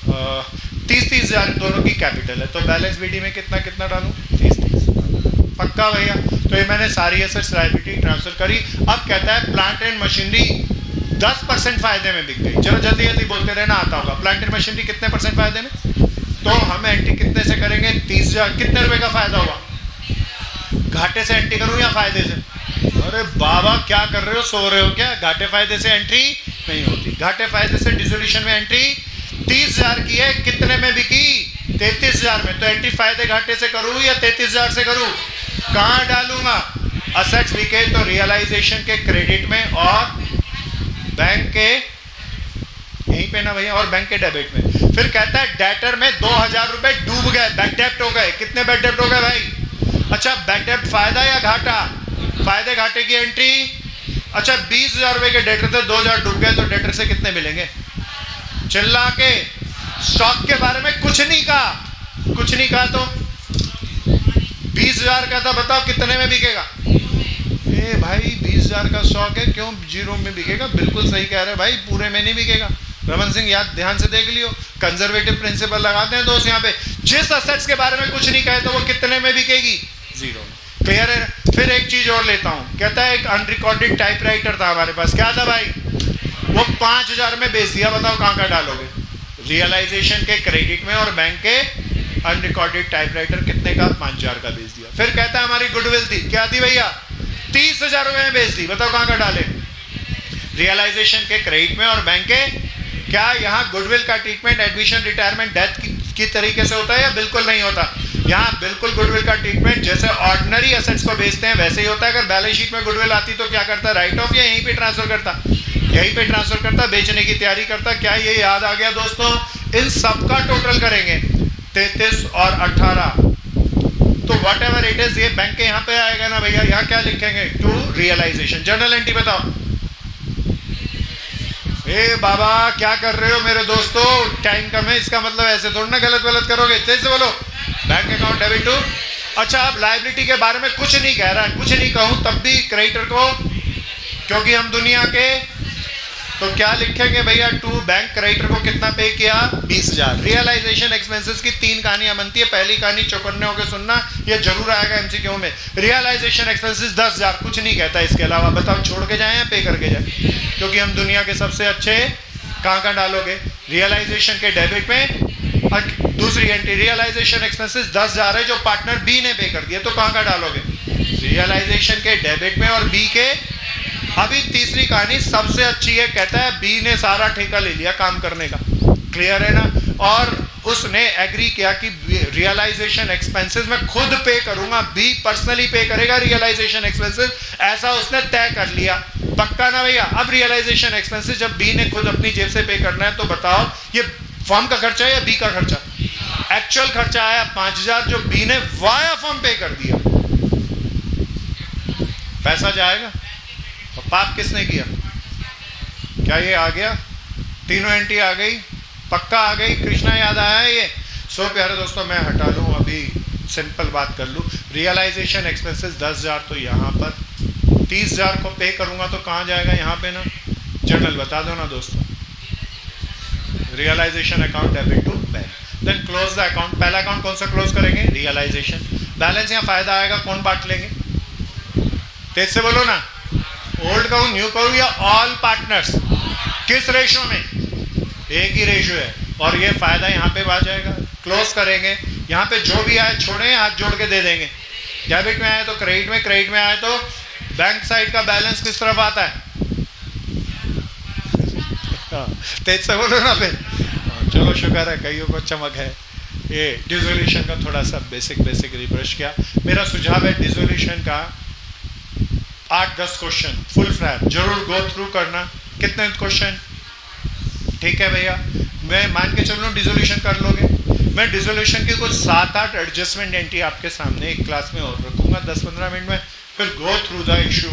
30,000 दोनों की कैपिटल है, तो बैलेंस बीडी में कितना कितना डालूं? 30 पक्का भैया। तो ये मैंने सारी एसेट्स लायबिलिटी ट्रांसफर करी। अब कहता है प्लांट एंड मशीनरी 10% फायदे में बिक गई। चलो जल्दी जल्दी बोलते रहना, आता होगा। प्लांट एंड मशीनरी कितने % फायदे में? तो हम एंट्री कितने से करेंगे? 30,000। कितने रुपए का फायदा हुआ? घाटे से एंट्री करूं या फायदे से? अरे बाबा क्या कर रहे हो? सो रहे हो क्या? घाटे फायदे से एंट्री नहीं होती। घाटे फायदे से डिसोल्यूशन में एंट्री 30,000 की है। कितने में बिकी? 33,000 में। तो एंट्री फायदे घाटे से करूं या 33,000 से करूं? कहां डालूंगा? असेट्स बिके तो रियलाइजेशन के क्रेडिट में और बैंक के यहीं पे ना भैया, और बैंक के डेबिट में। फिर कहता है डेटर में 2,000 रुपए डूब गए, बैक डेप्ट हो गए। कितने बैक डेप्ट हो गए भाई? अच्छा, बैक डेप्ट फायदा या घाटा? फायदे घाटे की एंट्री। अच्छा, 20,000 रुपए के डेटर थे, 2,000 डूब गए, तो डेटर से कितने मिलेंगे? चिल्ला के। स्टॉक के बारे में कुछ नहीं कहा, कुछ नहीं कहा। तो 20,000 का था, बताओ कितने में बिकेगा? ए भाई 20,000 का स्टॉक है, क्यों 0 में बिकेगा? बिल्कुल सही कह रहे भाई, पूरे में नहीं बिकेगा। रमन सिंह याद ध्यान से देख लियो। कंजर्वेटिव प्रिंसिपल लगाते हैं दोस्त यहाँ पे। जिस असेट्स के बारे में कुछ नहीं कहे तो वो कितने में बिकेगी? 0 में। क्लियर है? फिर एक चीज और लेता हूं। कहता है एक अनरिकॉर्डेड टाइपराइटर था हमारे पास। क्या था भाई? वो 5,000 में बेच दिया। बताओ कहां कहां डालोगे? रियलाइजेशन के क्रेडिट में और बैंक के अनरिकॉर्डेड टाइपराइटर कितने का? 5,000 का बेच दिया। फिर कहता है हमारी गुडविल थी। क्या थी भैया? 30,000 रुपए में बेच दी। बताओ कहां का डाले? रियलाइजेशन के क्रेडिट में। और बैंक के क्या यहाँ गुडविल का ट्रीटमेंट एडमिशन, रिटायरमेंट, डेथ की तरीके से होता है या बिल्कुल नहीं होता? यहाँ बिल्कुल गुडविल का ट्रीटमेंट जैसे ऑर्डिनरी एसेट्स को बेचते हैं वैसे ही होता है। अगर बैलेंस शीट में गुडविल आती तो क्या करता? राइट ऑफ या यहीं पे ट्रांसफर करता? यहीं पे ट्रांसफर करता, बेचने की तैयारी करता। क्या ये याद आ गया दोस्तों? इन सबका टोटल करेंगे 33 और 18, तो वट एवर इट इज ये बैंक के यहाँ पे आएगा ना भैया। यहाँ क्या लिखेंगे? To realisation. जर्नल एंट्री बताओ। ए बाबा क्या कर रहे हो मेरे दोस्तों, टाइम कम है, इसका मतलब ऐसे थोड़ा ना गलत गलत करोगे, तेज से बोलो। Bank account debit to. अच्छा अब लायबिलिटी के बारे में कुछ नहीं कह रहा है, कुछ नहीं कहूं तब भी क्रेडिटर को, क्योंकि हम दुनिया के, तो क्या लिखेंगे भैया? टू बैंक क्रेडिटर को कितना पे किया? 20,000। रियलाइजेशन एक्सपेंसेस की 3 कहानियां बनती है। पहली कहानी चौकन्ने होकर सुनना, ये जरूर आएगा एमसीक्यू में। रियलाइजेशन एक्सपेंसेस 10,000, कुछ नहीं कहता इसके अलावा। बताओ छोड़ के जाए या पे करके जाए? क्योंकि हम दुनिया के सबसे अच्छे, कहां डालोगे? रियलाइजेशन के डेबिट में। दूसरी एंट्री रियलाइजेशन एक्सपेंसेस 10,000 है जो पार्टनर बी ने पे कर दिया, तो कहां डालोगे? रियलाइजेशन के डेबिट में। और बी के, अभी तीसरी कहानी सबसे अच्छी है, कहता है बी ने सारा ठेका ले लिया काम करने का। क्लियर है ना? और उसने एग्री किया कि रियलाइजेशन एक्सपेंसेस मैं खुद पे करूंगा, बी पर्सनली पे करेगा रियलाइजेशन एक्सपेंसेस, ऐसा उसने तय कर लिया। पक्का ना भैया? अब रियलाइजेशन एक्सपेंसेस जब बी ने खुद अपनी जेब से पे करना है, तो बताओ ये फर्म का खर्चा है या बी का खर्चा? एक्चुअल खर्चा आया 5,000 जो बी ने वाया फर्म पे कर दिया। पैसा जाएगा और पाप किसने किया? क्या ये आ गया? तीनों एंट्री आ गई? पक्का आ गई? कृष्णा याद आया है ये? सो प्यारे दोस्तों मैं हटा लूँ, अभी सिंपल बात कर लूँ। रियलाइजेशन एक्सपेंसेस 10,000, तो यहाँ पर 30,000 को पे करूंगा तो कहाँ जाएगा? यहाँ पे ना। जर्नल बता दो ना दोस्तों। Realisation account debit to bank, then close the account. पहला अकाउंट कौन सा क्लोज करेंगे? रियलाइजेशन। बैलेंस यहाँ फायदा आएगा, कौन बांट लेंगे? तेज से बोलो ना। ओल्ड कहूँ, न्यू कहूँ या ऑल पार्टनर्स? किस रेशो में? एक ही रेशो है। और ये फायदा यहाँ पे आ जाएगा। क्लोज करेंगे, यहाँ पे जो भी आए छोड़े हाथ जोड़ के दे देंगे। डेबिट में आए तो क्रेडिट में, क्रेडिट में आए तो बैंक साइड का बैलेंस किस तरफ आता है? तेज से बोलो ना फिर। चलो शुक्र है कईयों को चमक है। ये डिसोल्यूशन का थोड़ा सा बेसिक रिफ्रेश किया। मेरा सुझाव है डिसोल्यूशन का 8-10 क्वेश्चन फुल फ्लैट जरूर गो थ्रू करना। कितने क्वेश्चन? ठीक है भैया, मैं मान के चलूँ डिसोल्यूशन कर लोगे। मैं डिसोल्यूशन की कुछ 7-8 एडजस्टमेंट एंट्री आपके सामने एक क्लास में और रखूंगा 10-15 मिनट में, फिर go through the issue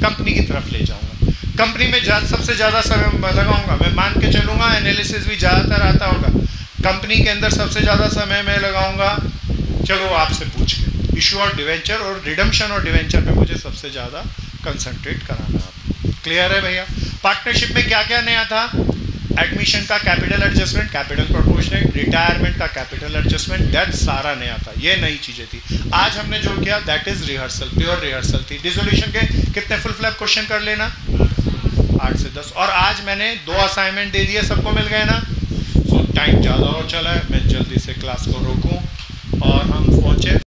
company की तरफ ले जाऊंगा। कंपनी में सबसे ज़्यादा समय लगाऊंगा, मैं मान के चलूंगा एनालिसिस भी ज़्यादातर आता होगा। कंपनी के अंदर सबसे ज़्यादा समय मैं लगाऊंगा, चलो आपसे पूछ के, इशू और डिवेंचर और रिडम्पशन और डिवेंचर पे मुझे सबसे ज़्यादा कंसंट्रेट कराना है। क्लियर है भैया? पार्टनरशिप में क्या क्या नया था? एडमिशन का capital adjustment, capital proportional, retirement का कैपिटल एडजस्टमेंट, डेथ सारा नया था। ये नई चीजें थी। आज हमने जो किया that is rehearsal, pure rehearsal थी। डिसोल्यूशन के कितने फुल फ्लैप क्वेश्चन कर लेना? 8 से 10। और आज मैंने 2 असाइनमेंट दे दिए, सबको मिल गए ना? तो टाइम ज़्यादा हो चला है, मैं जल्दी से क्लास को रोकूं और हम पहुंचे